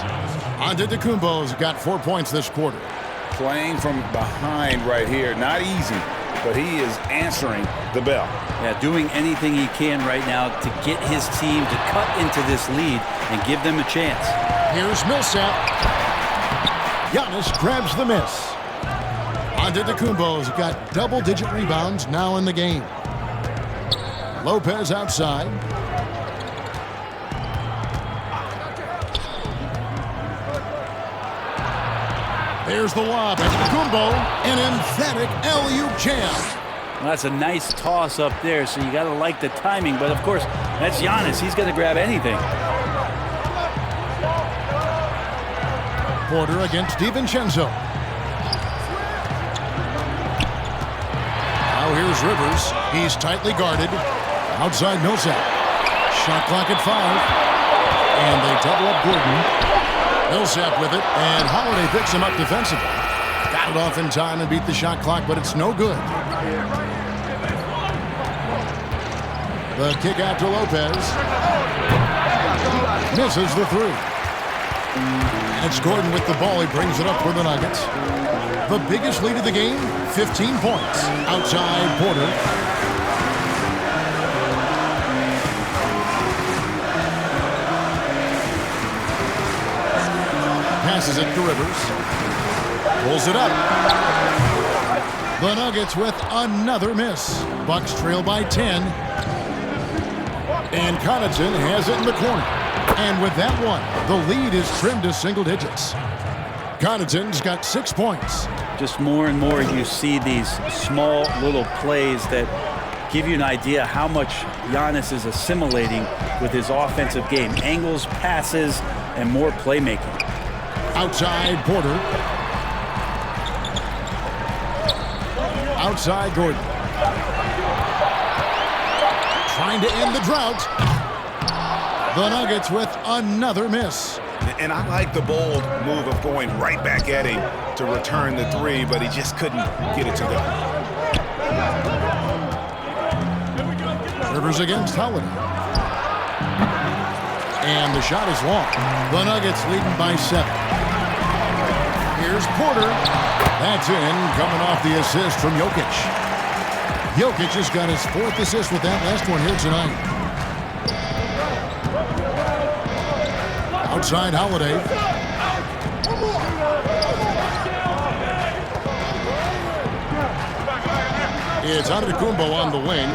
Antetokounmpo's got 4 points this quarter. Playing from behind right here, not easy. but he is answering the bell. Yeah, doing anything he can right now to get his team to cut into this lead and give them a chance. Here's Millsap. Giannis grabs the miss. Antetokounmpo's got double-digit rebounds now in the game. Lopez outside. There's the lob. Antetokounmpo, an emphatic alley-oop jam. Well, that's a nice toss up there, so you got to like the timing. But, of course, that's Giannis. He's going to grab anything. Porter against DiVincenzo. Now here's Rivers. He's tightly guarded. Outside Millsap. Shot clock at 5. And they double up Gordon. Millsap with it, and Holiday picks him up defensively. Got it off in time and beat the shot clock, but it's no good. The kick out to Lopez. Misses the 3. And it's Gordon with the ball. He brings it up for the Nuggets. The biggest lead of the game, 15 points. Outside Porter. Passes it to Rivers. Pulls it up. The Nuggets with another miss. Bucks trail by 10. And Connaughton has it in the corner. And with that one, the lead is trimmed to single digits. Connaughton's got 6 points. Just more and more you see these small little plays that give you an idea how much Giannis is assimilating with his offensive game. Angles, passes, and more playmaking. Outside Porter. Outside Gordon. Trying to end the drought. The Nuggets with another miss. And I like the bold move of going right back at him to return the 3, but he just couldn't get it to go. Rivers against Holiday. And the shot is long. The Nuggets leading by 7. Here's Porter. That's in, coming off the assist from Jokic. Jokic has got his 4th assist with that last one here tonight. Outside Holiday. It's Antetokounmpo on the wing.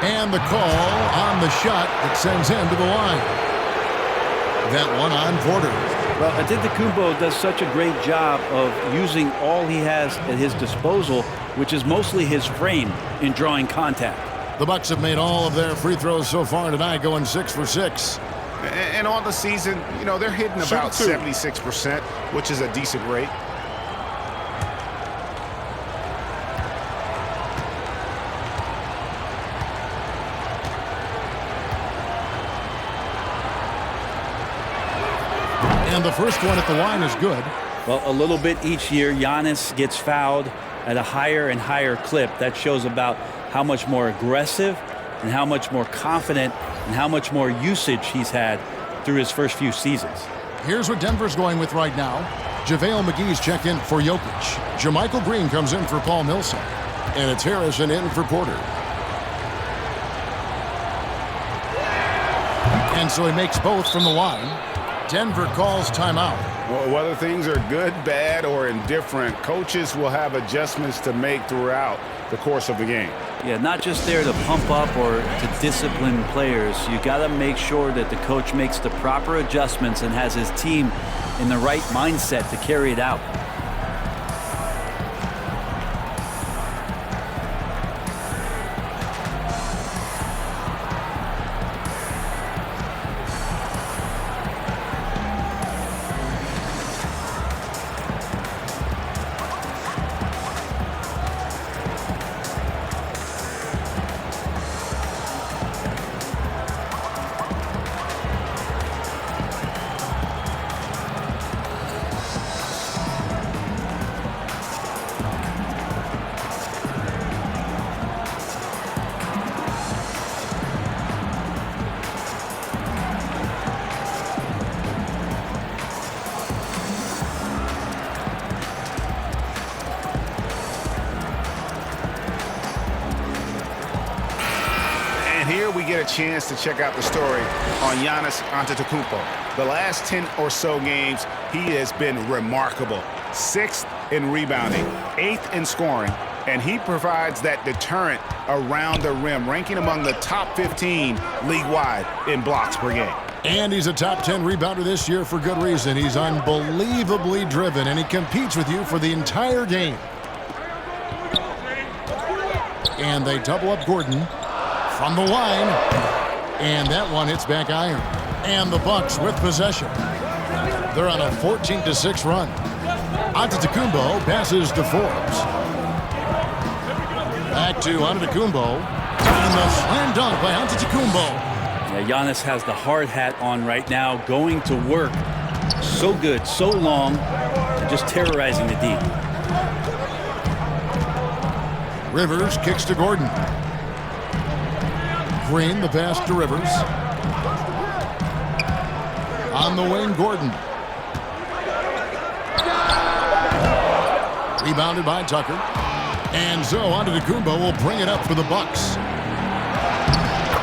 And the call on the shot that sends him to the line. That one on Porter. Well, Antetokounmpo does such a great job of using all he has at his disposal, which is mostly his frame, in drawing contact. The Bucks have made all of their free throws so far tonight, going 6 for 6. And on the season, you know, they're hitting about 76%, which is a decent rate. And the first one at the line is good. Well, a little bit each year, Giannis gets fouled at a higher and higher clip. That shows about how much more aggressive and how much more confident and how much more usage he's had through his first few seasons. Here's what Denver's going with right now. JaVale McGee's checked in for Jokic. JaMychal Green comes in for Paul Millsap. And it's Harrison in for Porter. And so he makes both from the line. Denver calls timeout. Well, whether things are good, bad, or indifferent, coaches will have adjustments to make throughout the course of the game. Yeah, not just there to pump up or to discipline players. You got to make sure that the coach makes the proper adjustments and has his team in the right mindset to carry it out. get a chance to check out the story on Giannis Antetokounmpo. The last 10 or so games, he has been remarkable. 6th in rebounding, 8th in scoring, and he provides that deterrent around the rim, ranking among the top 15 league-wide in blocks per game. And he's a top 10 rebounder this year for good reason. He's unbelievably driven, and he competes with you for the entire game. And they double up Gordon from the line. And that one hits back iron. And the Bucks with possession. They're on a 14-6 run. Antetokounmpo passes to Forbes. Back to Antetokounmpo. And the slam dunk by Antetokounmpo. Yeah, Giannis has the hard hat on right now, going to work. So good, so long, and just terrorizing the D. Rivers kicks to Gordon. Green, the pass to Rivers. On the wing, Gordon. Rebounded by Tucker. And so Antetokounmpo will bring it up for the Bucks.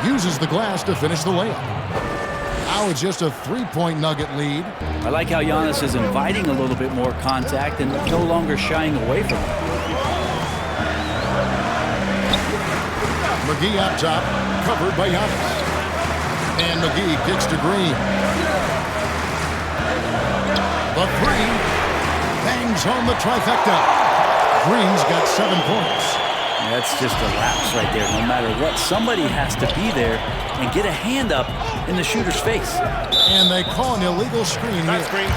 Uses the glass to finish the layup. Now it's just a 3-point Nugget lead. I like how Giannis is inviting a little bit more contact and no longer shying away from it. McGee up top, covered by Giannis. And McGee kicks to Green. The three bangs home the trifecta. Green's got 7 points. That's just a lapse right there. No matter what, somebody has to be there and get a hand up in the shooter's face. And they call an illegal screen here. Screen.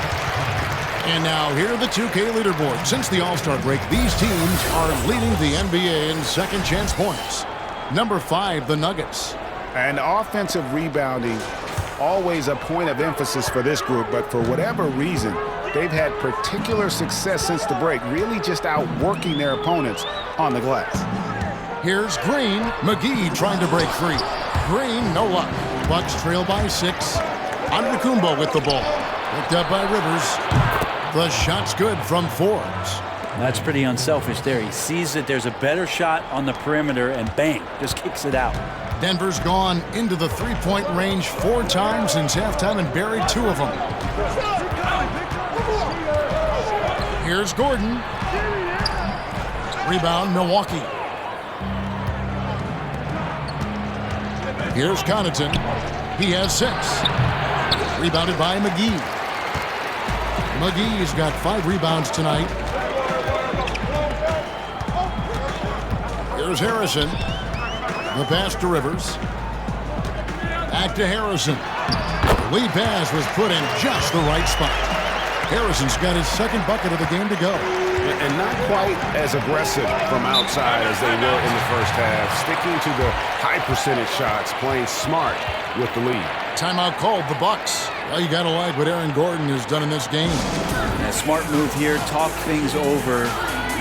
And now here are the 2K leaderboard. Since the All-Star break, these teams are leading the NBA in second chance points. Number 5, the Nuggets. And offensive rebounding, always a point of emphasis for this group, but for whatever reason, they've had particular success since the break, really just outworking their opponents on the glass. Here's Green. McGee trying to break free. Green, no luck. Bucks trail by 6. Antetokounmpo with the ball. Picked up by Rivers. The shot's good from Forbes. That's pretty unselfish there. He sees that there's a better shot on the perimeter and bang, just kicks it out. Denver's gone into the 3-point range 4 times since halftime and buried 2 of them. Here's Gordon. Rebound, Milwaukee. Here's Connaughton. He has 6. Rebounded by McGee. McGee's got 5 rebounds tonight. Here's Harrison. The pass to Rivers. Back to Harrison. The lead pass was put in just the right spot. Harrison's got his 2nd bucket of the game to go. And not quite as aggressive from outside as they were in the first half. Sticking to the high percentage shots, playing smart with the lead. Timeout called, the Bucks. Well, you got to like what Aaron Gordon has done in this game. A smart move here, talk things over.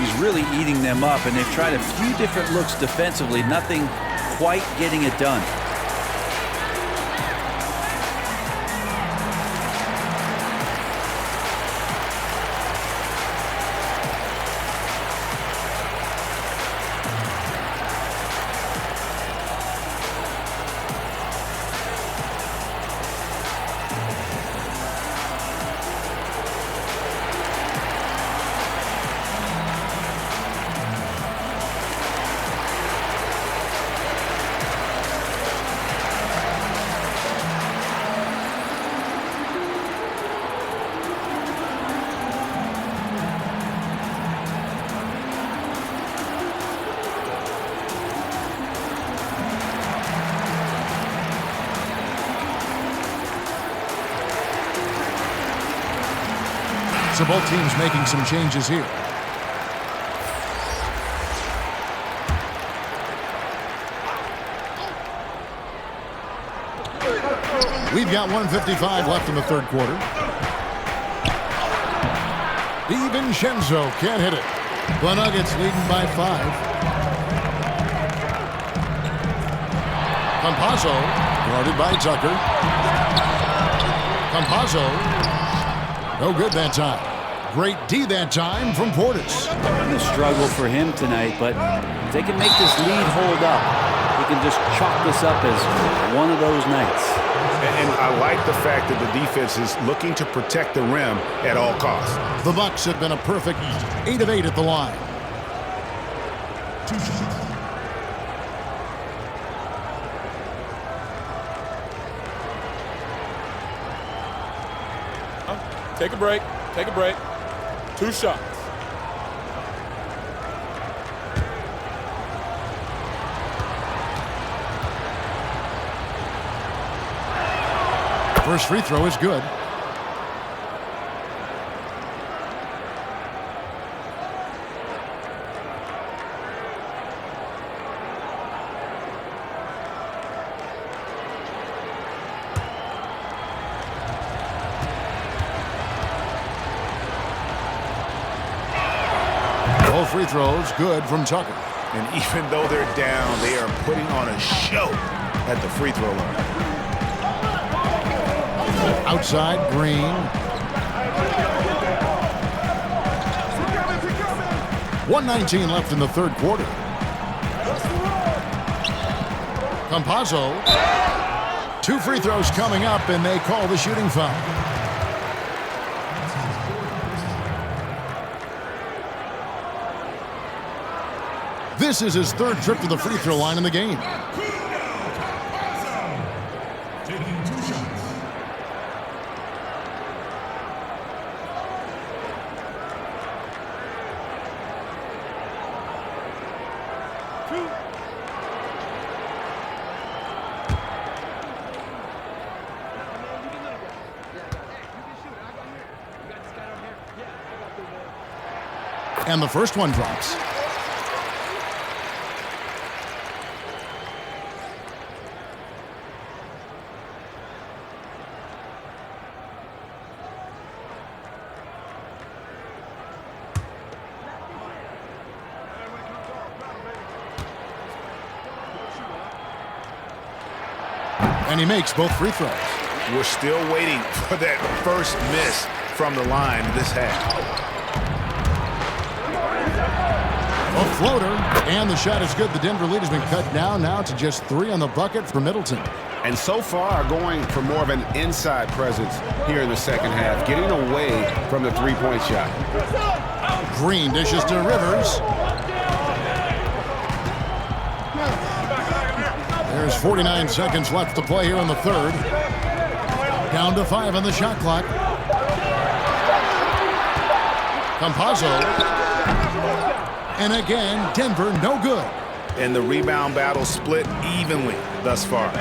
He's really eating them up, and they've tried a few different looks defensively. Nothing quite getting it done. So both teams making some changes here. We've got 1:55 left in the 3rd quarter. DiVincenzo can't hit it. The Nuggets leading by 5. Campazzo guarded by Tucker. Campazzo, no good that time. Great D that time from Portis. A struggle for him tonight, but if they can make this lead hold up, he can just chalk this up as one of those nights. And I like the fact that the defense is looking to protect the rim at all costs. The Bucks have been a perfect 8 of 8 at the line. Take a break. Take a break. 2 shots. First free throw is good. Both free throws good from Tucker. And even though they're down, they are putting on a show at the free throw line. Outside, Green. 1:19 left in the third quarter. Campazzo. 2 free throws coming up, and they call the shooting foul. This is his 3rd trip to the free throw line in the game. And the first one drops. And he makes both free throws. We're still waiting for that first miss from the line this half. A floater, and the shot is good. The Denver lead has been cut down now to just 3 on the bucket for Middleton. And so far going for more of an inside presence here in the second half, getting away from the three-point shot. Green dishes to Rivers. There's 49 seconds left to play here in the third. Down to 5 on the shot clock. Campazzo. And again, Denver no good. And the rebound battle split evenly thus far.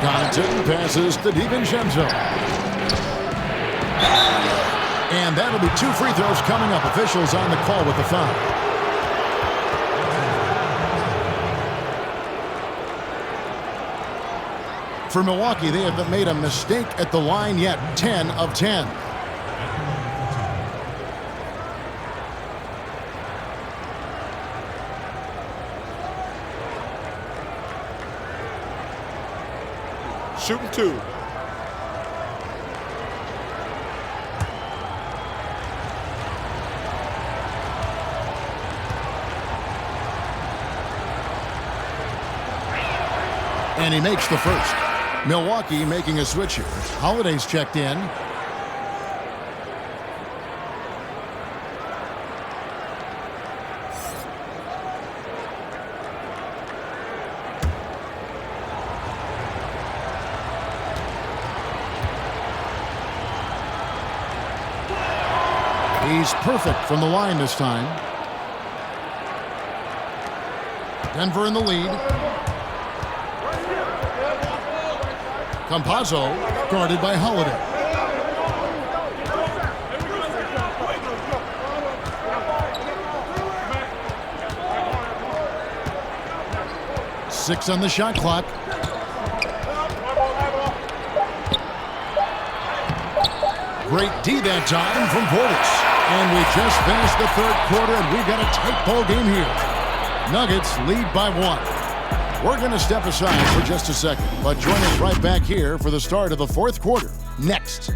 Connaughton passes to DiVincenzo. And that'll be 2 free throws coming up. Officials on the call with the foul. For Milwaukee, they haven't made a mistake at the line yet. 10 of 10. Shooting 2. And he makes the first. Milwaukee making a switch here. Holiday's checked in. He's perfect from the line this time. Denver in the lead. Campazzo guarded by Holiday. Six on the shot clock. Great D that time from Portis. And we just finished the third quarter, and we've got a tight ball game here. Nuggets lead by 1. We're going to step aside for just a second, but join us right back here for the start of the fourth quarter. Next.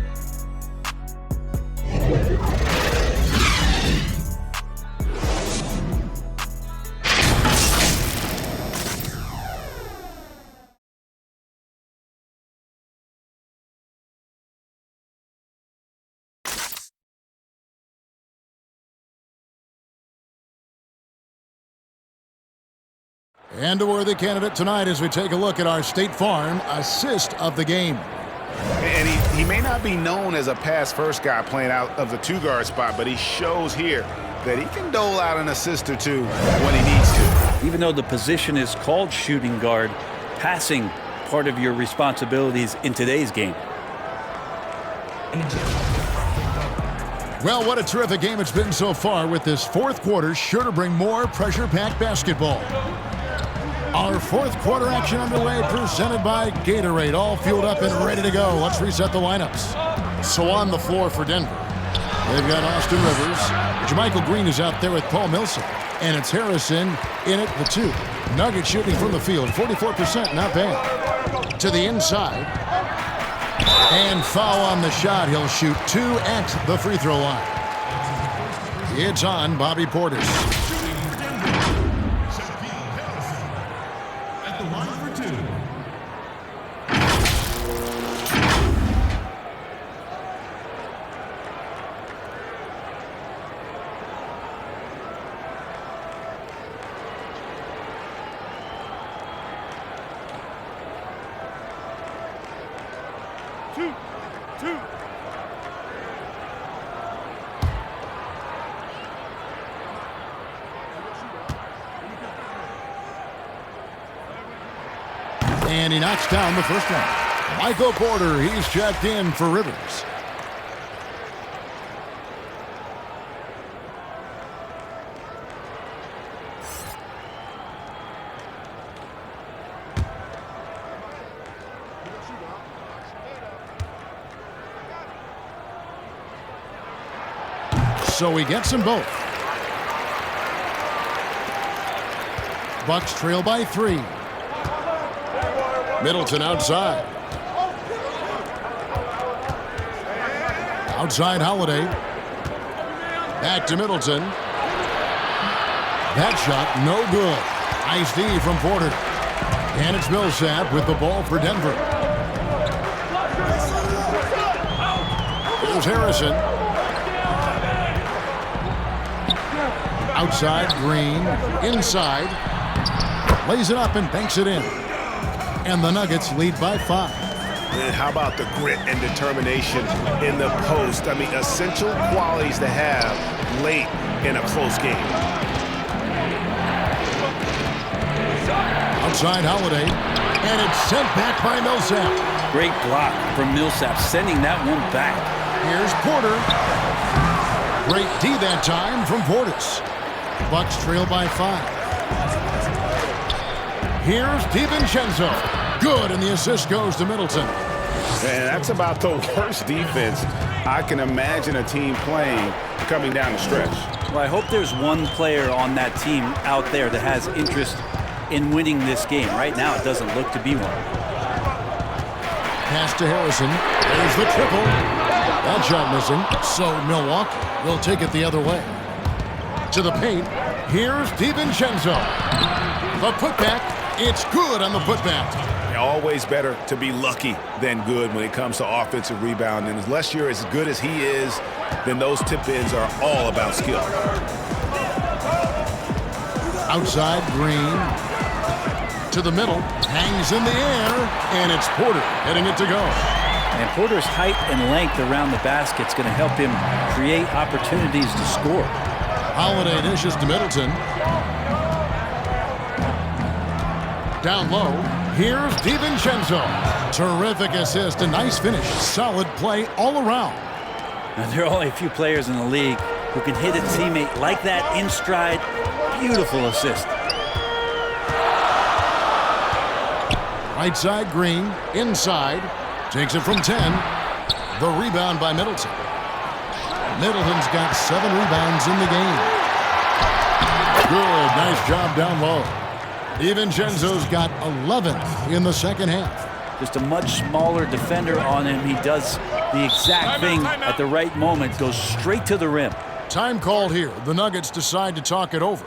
And a worthy candidate tonight as we take a look at our State Farm assist of the game. And he may not be known as a pass-first guy playing out of the two-guard spot, but he shows here that he can dole out an assist or two when he needs to. Even though the position is called shooting guard, passing part of your responsibilities in today's game. Well, what a terrific game it's been so far, with this fourth quarter sure to bring more pressure-packed basketball. Our fourth quarter action underway, presented by Gatorade, all fueled up and ready to go. Let's reset the lineups. So on the floor for Denver, they've got Austin Rivers. JaMychal Green is out there with Paul Millsap. And it's Harrison in at the 2. Nuggets shooting from the field, 44%, not bad. To the inside. And foul on the shot. He'll shoot 2 at the free throw line. It's on Bobby Portis. And he knocks down the first one. Michael Porter, he's checked in for Rivers. So he gets them both. Bucks trail by 3. Middleton outside. Outside Holiday. Back to Middleton. That shot, no good. Nice D from Porter. And it's Millsap with the ball for Denver. Here's Harrison. Outside, Green. Inside. Lays it up and banks it in. And the Nuggets lead by 5. And how about the grit and determination in the post? I mean, essential qualities to have late in a close game. Outside Holiday, and it's sent back by Millsap. Great block from Millsap, sending that one back. Here's Porter. Great D that time from Portis. Bucks trail by 5. Here's DiVincenzo. Good, and the assist goes to Middleton. And that's about the worst defense I can imagine a team playing coming down the stretch. Well, I hope there's one player on that team out there that has interest in winning this game. Right now, it doesn't look to be one. Pass to Harrison. There's the triple. That shot missing. So Milwaukee will take it the other way. To the paint. Here's DiVincenzo. The putback. It's good on the putback. Always better to be lucky than good when it comes to offensive rebound. And unless you're as good as he is, then those tip-ins are all about skill. Outside, Green. To the middle. Hangs in the air. And it's Porter heading it to go. And Porter's height and length around the basket is going to help him create opportunities to score. Holiday dishes to Middleton. Down low, here's DiVincenzo. Terrific assist, a nice finish. Solid play all around. Now, there are only a few players in the league who can hit a teammate like that in stride. Beautiful assist. Right side, Green. Inside. Takes it from 10. The rebound by Middleton. Middleton's got 7 rebounds in the game. Good, nice job down low. DiVincenzo's got 11 in the second half. Just a much smaller defender on him. He does the exact thing at the right moment, goes straight to the rim. Time called here. The Nuggets decide to talk it over.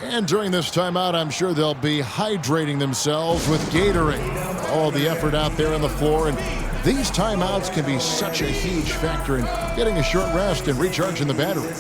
And during this timeout, I'm sure they'll be hydrating themselves with Gatorade. All the effort out there on the floor, and these timeouts can be such a huge factor in getting a short rest and recharging the battery.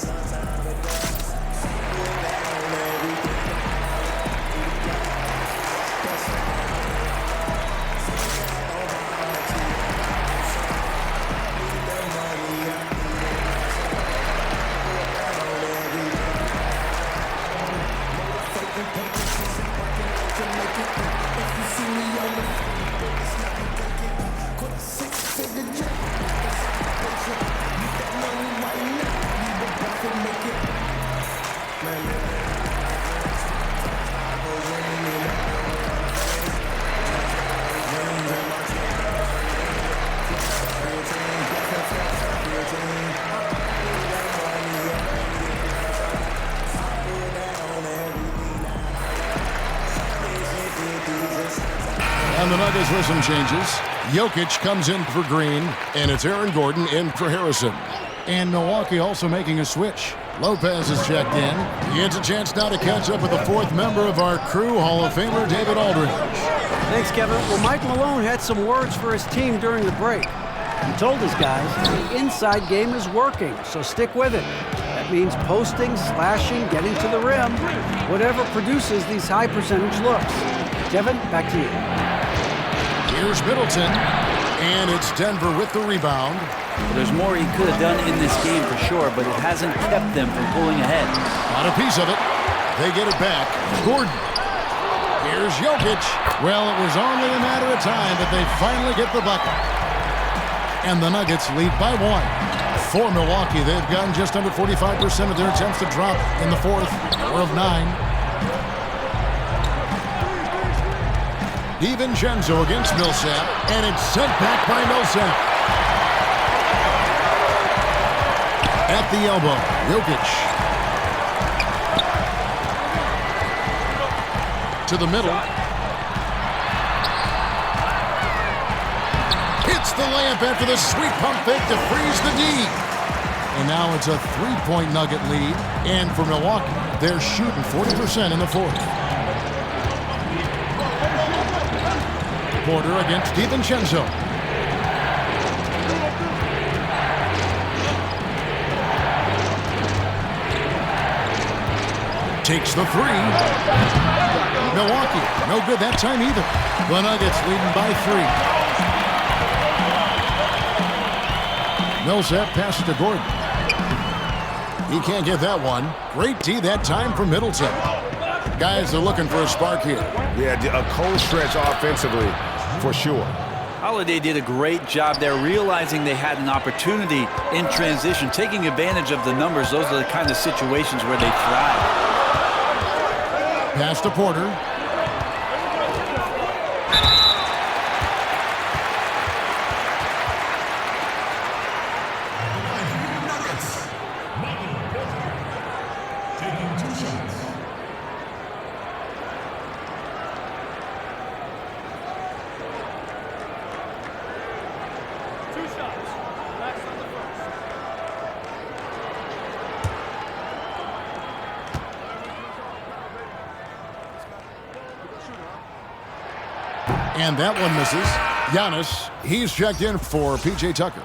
the Nuggets with some changes. Jokic comes in for Green, and it's Aaron Gordon in for Harrison. And Milwaukee also making a switch. Lopez is checked in. He gets a chance now to catch up with the fourth member of our crew, Hall of Famer David Aldridge. Thanks, Kevin. Well, Mike Malone had some words for his team during the break. He told his guys the inside game is working, so stick with it. That means posting, slashing, getting to the rim, whatever produces these high percentage looks. Kevin, back to you. Here's Middleton, and it's Denver with the rebound. There's more he could have done in this game for sure, but it hasn't kept them from pulling ahead. Not a piece of it. They get it back. Gordon. Here's Jokic. Well, it was only a matter of time, but they finally get the bucket. And the Nuggets lead by 1. For Milwaukee, they've gotten just under 45% of their attempts to drop in the fourth, 4 of 9. DiVincenzo against Millsap, and it's sent back by Millsap. At the elbow, Jokic. To the middle. Hits the layup after the sweet pump fake to freeze the D. And now it's a 3-point Nugget lead. And for Milwaukee, they're shooting 40% in the fourth. Porter against DiVincenzo. Takes the three. Milwaukee, no good that time either. The Nuggets leading by 3. Millsap passes to Gordon. He can't get that one. Great D that time from Middleton. Guys are looking for a spark here. Yeah, a cold stretch offensively, for sure. Holiday did a great job there, realizing they had an opportunity in transition, taking advantage of the numbers. Those are the kind of situations where they thrive. Pass to Porter. And that one misses. Giannis, he's checked in for P.J. Tucker.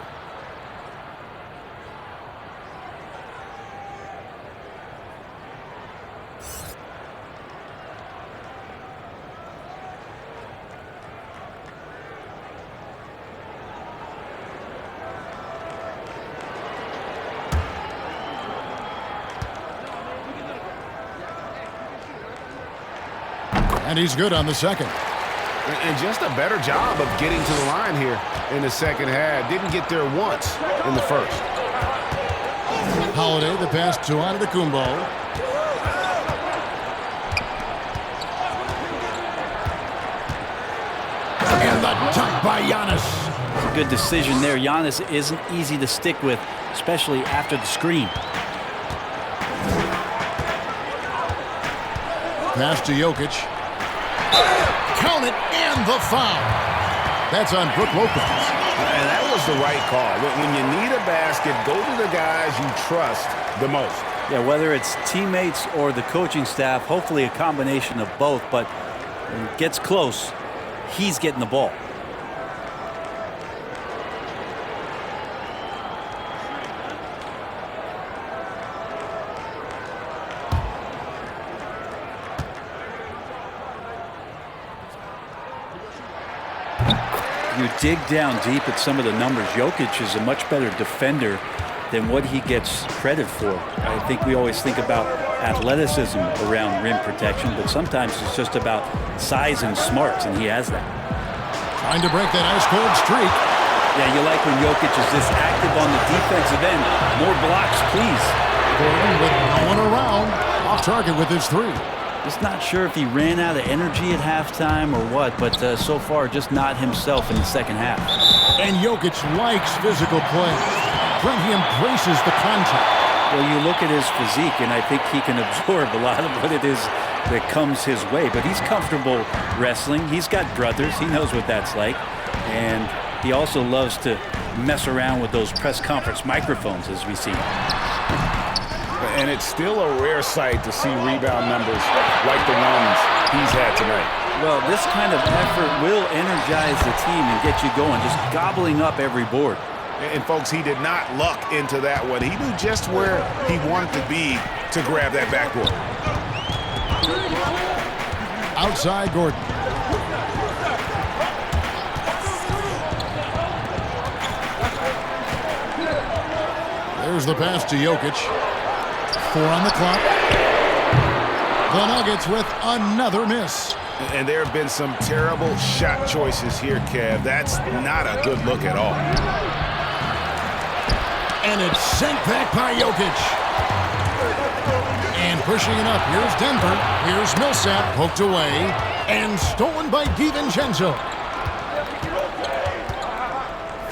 And he's good on the second. And just a better job of getting to the line here in the second half. Didn't get there once in the first. Holiday, the pass to Antetokounmpo. And the dunk by Giannis. It's a good decision there. Giannis isn't easy to stick with, especially after the screen. Pass to Jokic. Count it, and the foul. That's on Brook Lopez. And that was the right call. When you need a basket, go to the guys you trust the most. Yeah, whether it's teammates or the coaching staff, hopefully a combination of both, but when it gets close, he's getting the ball. You dig down deep at some of the numbers. Jokic is a much better defender than what he gets credit for. I think we always think about athleticism around rim protection, but sometimes it's just about size and smarts, and he has that. Trying to break that ice-cold streak. Yeah, you like when Jokic is this active on the defensive end. More blocks, please. Gordon with no one around. Off target with his three. Just not sure if he ran out of energy at halftime or what, but so far just not himself in the second half. And Jokic likes physical play. He embraces the contact. Well, you look at his physique, and I think he can absorb a lot of what it is that comes his way. But he's comfortable wrestling. He's got brothers. He knows what that's like. And he also loves to mess around with those press conference microphones, as we see. And it's still a rare sight to see rebound numbers like the ones he's had tonight. Well, this kind of effort will energize the team and get you going, just gobbling up every board. And folks, he did not luck into that one. He knew just where he wanted to be to grab that backboard. Outside Gordon. There's the pass to Jokic. 4 on the clock. The Nuggets with another miss. And there have been some terrible shot choices here, Kev. That's not a good look at all. And it's sent back by Jokic. And pushing it up. Here's Denver. Here's Millsap. Poked away. And stolen by DiVincenzo.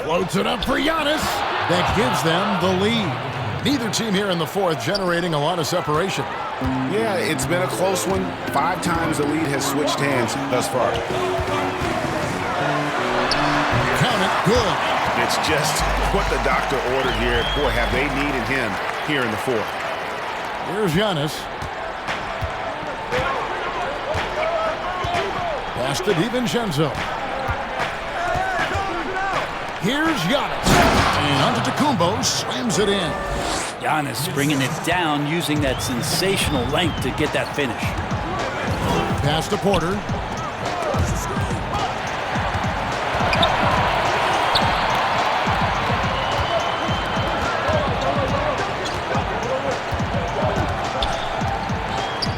Floats it up for Giannis. That gives them the lead. Neither team here in the fourth generating a lot of separation. Yeah, it's been a close one. 5 times the lead has switched hands thus far. Count it. Good. It's just what the doctor ordered here. Boy, have they needed him here in the fourth. Here's Giannis. Pass to DiVincenzo. Here's Giannis. And Antetokounmpo slams it in. Giannis bringing it down, using that sensational length to get that finish. Pass to Porter.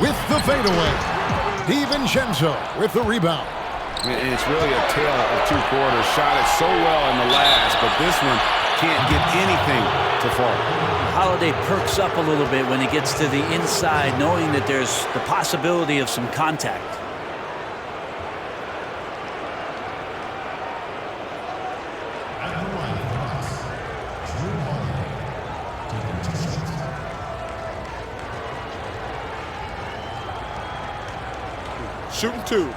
With the fadeaway. DiVincenzo with the rebound. And it's really a tale of 2 quarters. Shot it so well in the last, but this one can't get anything to fall. Holiday perks up a little bit when he gets to the inside, knowing that there's the possibility of some contact. Shooting 2.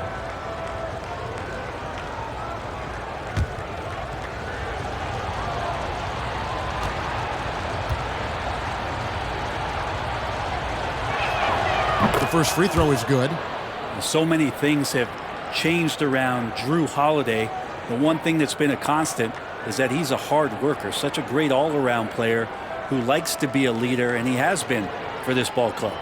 First free throw is good. So many things have changed around Jrue Holiday. The one thing that's been a constant is that he's a hard worker, such a great all-around player who likes to be a leader, and he has been for this ball club.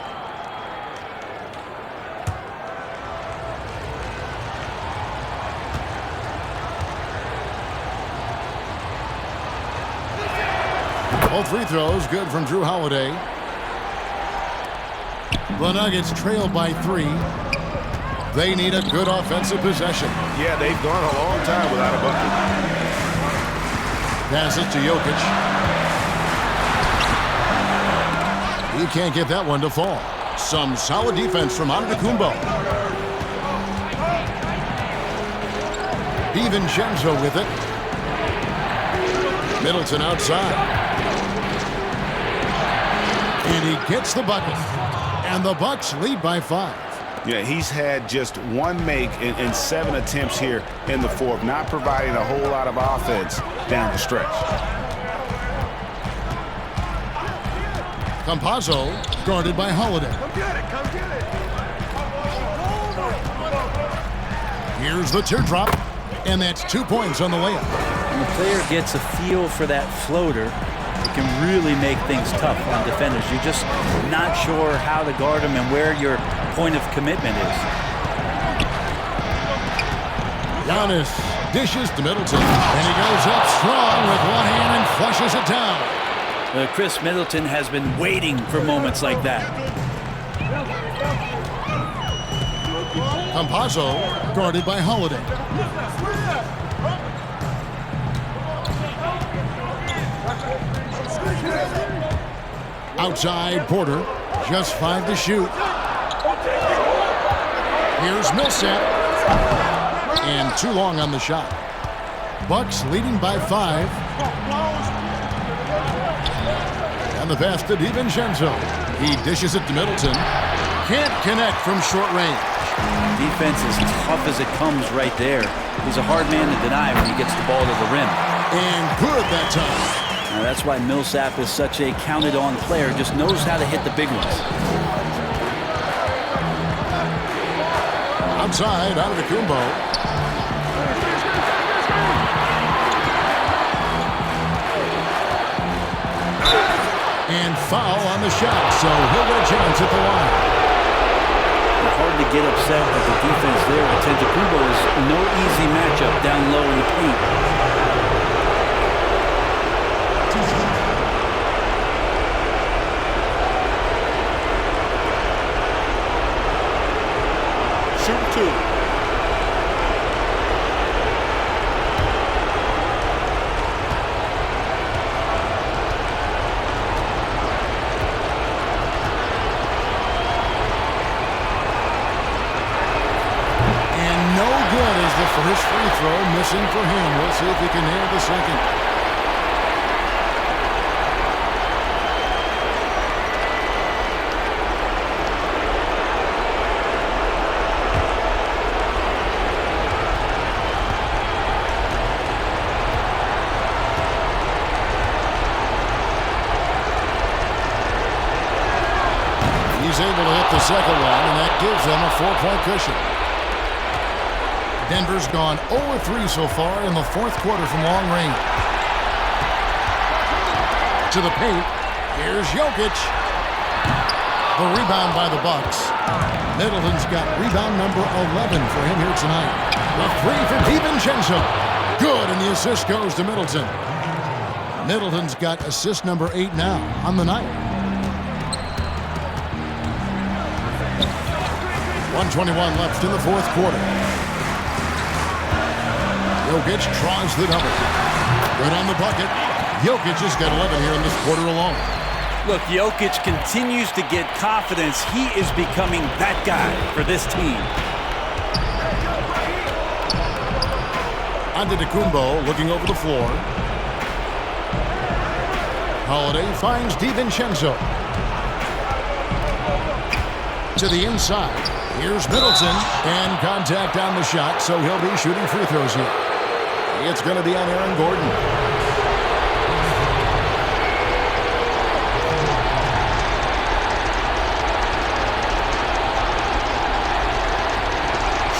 All free throws good from Jrue Holiday. The Nuggets trail by 3. They need a good offensive possession. Yeah, they've gone a long time without a bucket. Pass it to Jokic. He can't get that one to fall. Some solid defense from Antetokounmpo. DiVincenzo with it. Middleton outside. And he gets the bucket. And the Bucks lead by 5. Yeah, he's had just 1 make in 7 attempts here in the fourth, not providing a whole lot of offense down the stretch. Campazzo guarded by Holiday. Come get it, come get it. Here's the teardrop, and that's 2 points on the layup. When the player gets a feel for that floater, it can really make things tough on defenders. You're just not sure how to guard them and where your point of commitment is. Giannis dishes to Middleton, and he goes up strong with one hand and flushes it down. Chris Middleton has been waiting for moments like that. Campazzo guarded by Holiday. Outside Porter, just 5 to shoot. Here's Millsap, and too long on the shot. Bucks leading by 5. And the pass to DiVincenzo. He dishes it to Middleton. Can't connect from short range. Defense is tough as it comes right there. He's a hard man to deny when he gets the ball to the rim. And good that time. Now that's why Millsap is such a counted-on player. Just knows how to hit the big ones. Outside, out of the Kumbo. And foul on the shot, so he'll get a chance at the line. Hard to get upset with the defense there. Antetokounmpo is no easy matchup down low in the paint. Shoot two. First free throw missing for him. We'll see if he can nail the second. He's able to hit the second one, and that gives them a 4-point cushion. Denver's gone 0-3 so far in the fourth quarter from long range. To the paint. Here's Jokic. The rebound by the Bucks. Middleton's got rebound number 11 for him here tonight. The three for DiVincenzo. Good, and the assist goes to Middleton. Middleton's got assist number 8 now on the night. 1:21 left in the fourth quarter. Jokic tries the double. Good on the bucket. Jokic has got 11 here in this quarter alone. Look, Jokic continues to get confidence. He is becoming that guy for this team. Antetokounmpo looking over the floor. Holiday finds DiVincenzo. To the inside. Here's Middleton. And contact on the shot, so he'll be shooting free throws here. It's going to be on Aaron Gordon.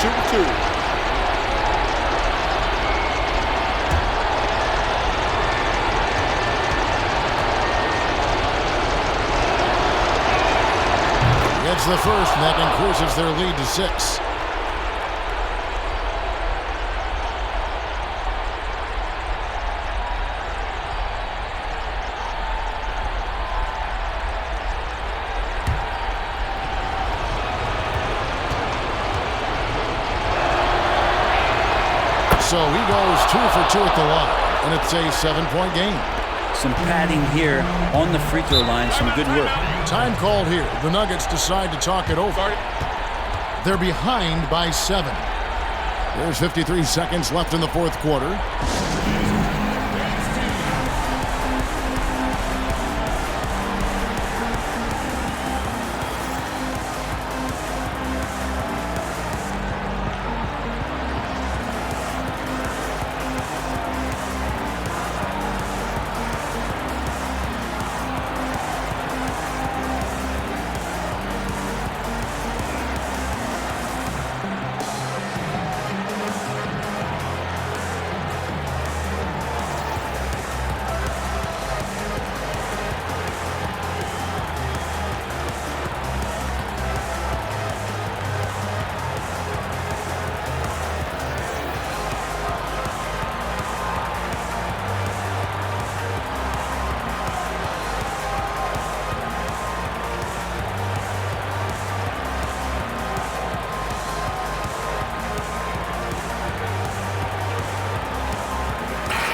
Shoot two. It's the first, and that increases their lead to 6. So he goes 2 for 2 at the line, and it's a 7-point game. Some padding here on the free throw line. Some good work. Time called here. The Nuggets decide to talk it over. They're behind by 7. There's 53 seconds left in the fourth quarter.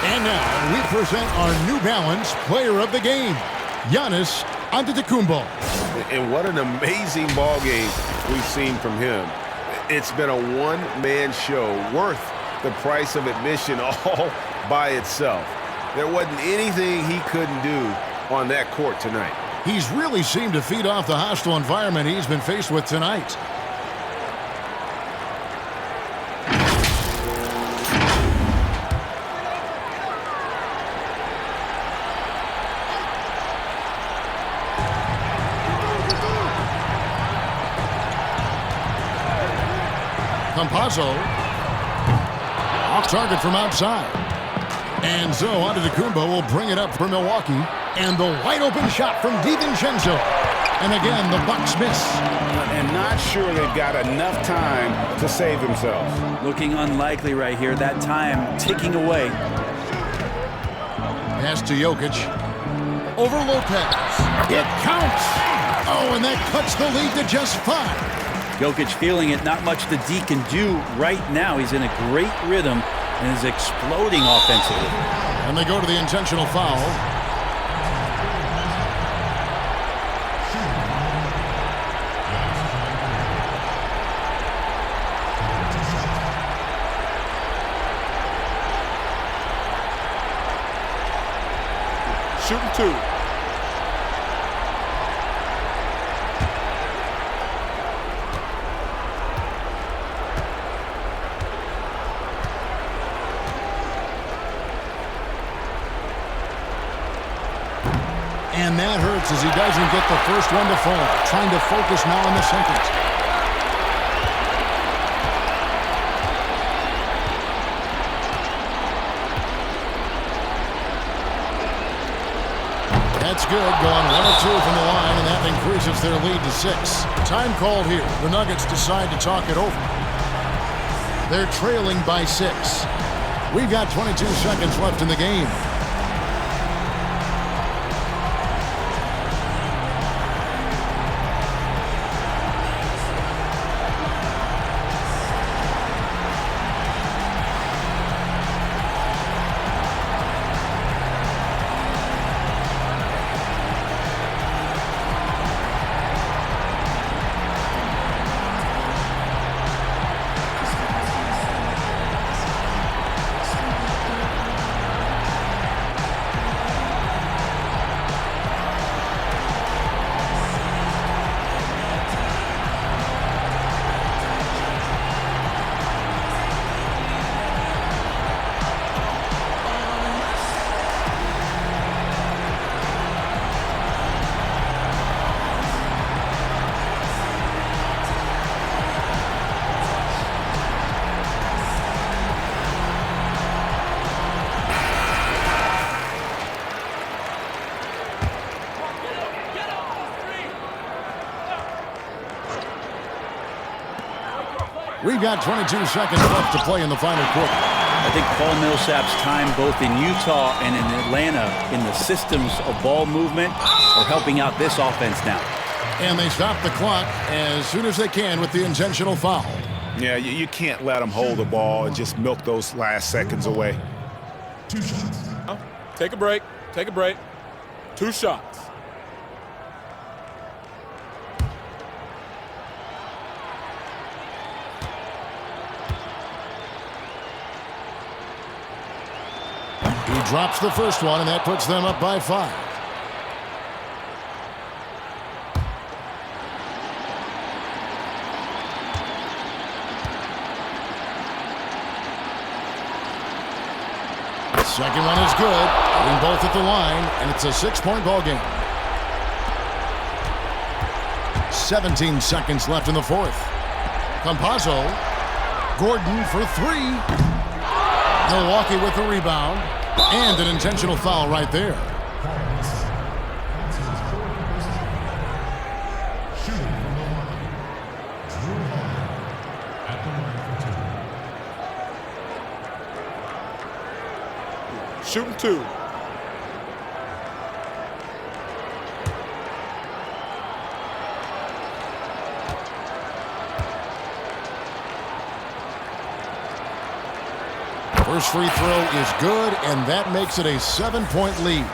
And now we present our New Balance Player of the Game, Giannis Antetokounmpo. And what an amazing ball game we've seen from him. It's been a one-man show worth the price of admission all by itself. There wasn't anything he couldn't do on that court tonight. He's really seemed to feed off the hostile environment he's been faced with tonight. Campazzo. Off target from outside. And so Antetokounmpo will bring it up for Milwaukee. And the wide open shot from DiVincenzo. And again, the Bucks miss. And not sure they've got enough time to save themselves. Looking unlikely right here. That time ticking away. Pass to Jokic. Over Lopez. It counts. Oh, and that cuts the lead to just 5. Jokic feeling it. Not much the D can do right now. He's in a great rhythm and is exploding offensively. And they go to the intentional foul. Shooting 2. And that hurts as he doesn't get the first one to fall. Trying to focus now on the second. That's good. Going 1 of 2 from the line, and that increases their lead to 6. Time called here. The Nuggets decide to talk it over. They're trailing by 6. We've got 22 seconds left in the game. We've got 22 seconds left to play in the final quarter. I think Paul Millsap's time both in Utah and in Atlanta in the systems of ball movement are helping out this offense now. And they stop the clock as soon as they can with the intentional foul. Yeah, you can't let them hold the ball and just milk those last seconds away. 2 shots. Take a break. Take a break. 2 shots. He drops the first one, and that puts them up by 5. The second one is good. Hitting both at the line, and it's a 6-point ball game. 17 seconds left in the fourth. Campazzo. Gordon for 3. Milwaukee with the rebound. And an intentional foul right there. Shooting 2. First free throw is good, and that makes it a 7-point lead.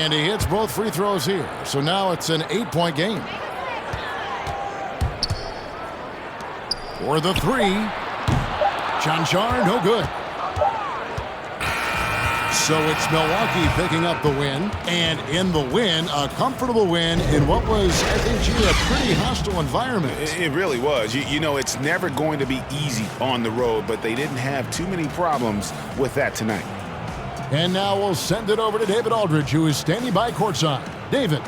And he hits both free throws here. So now it's an 8-point game. For the three. Chanchar, no good. So it's Milwaukee picking up the win. And in the win, a comfortable win in what was, I think, a pretty hostile environment. It really was. You know, it's never going to be easy on the road, but they didn't have too many problems with that tonight. And now we'll send it over to David Aldridge, who is standing by courtside. David.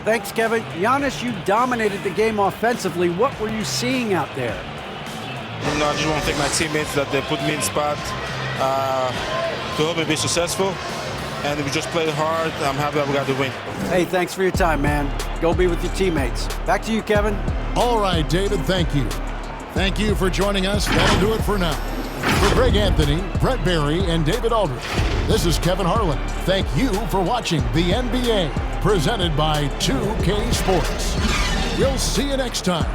Thanks, Kevin. Giannis, you dominated the game offensively. What were you seeing out there? You know, I just want to thank my teammates that they put me in spot to help me be successful. And we just played hard. I'm happy that we got the win. Hey, thanks for your time, man. Go be with your teammates. Back to you, Kevin. All right, David, thank you. Thank you for joining us. That'll do it for now. For Greg Anthony, Brett Barry, and David Aldridge, this is Kevin Harlan. Thank you for watching the NBA, presented by 2K Sports. We'll see you next time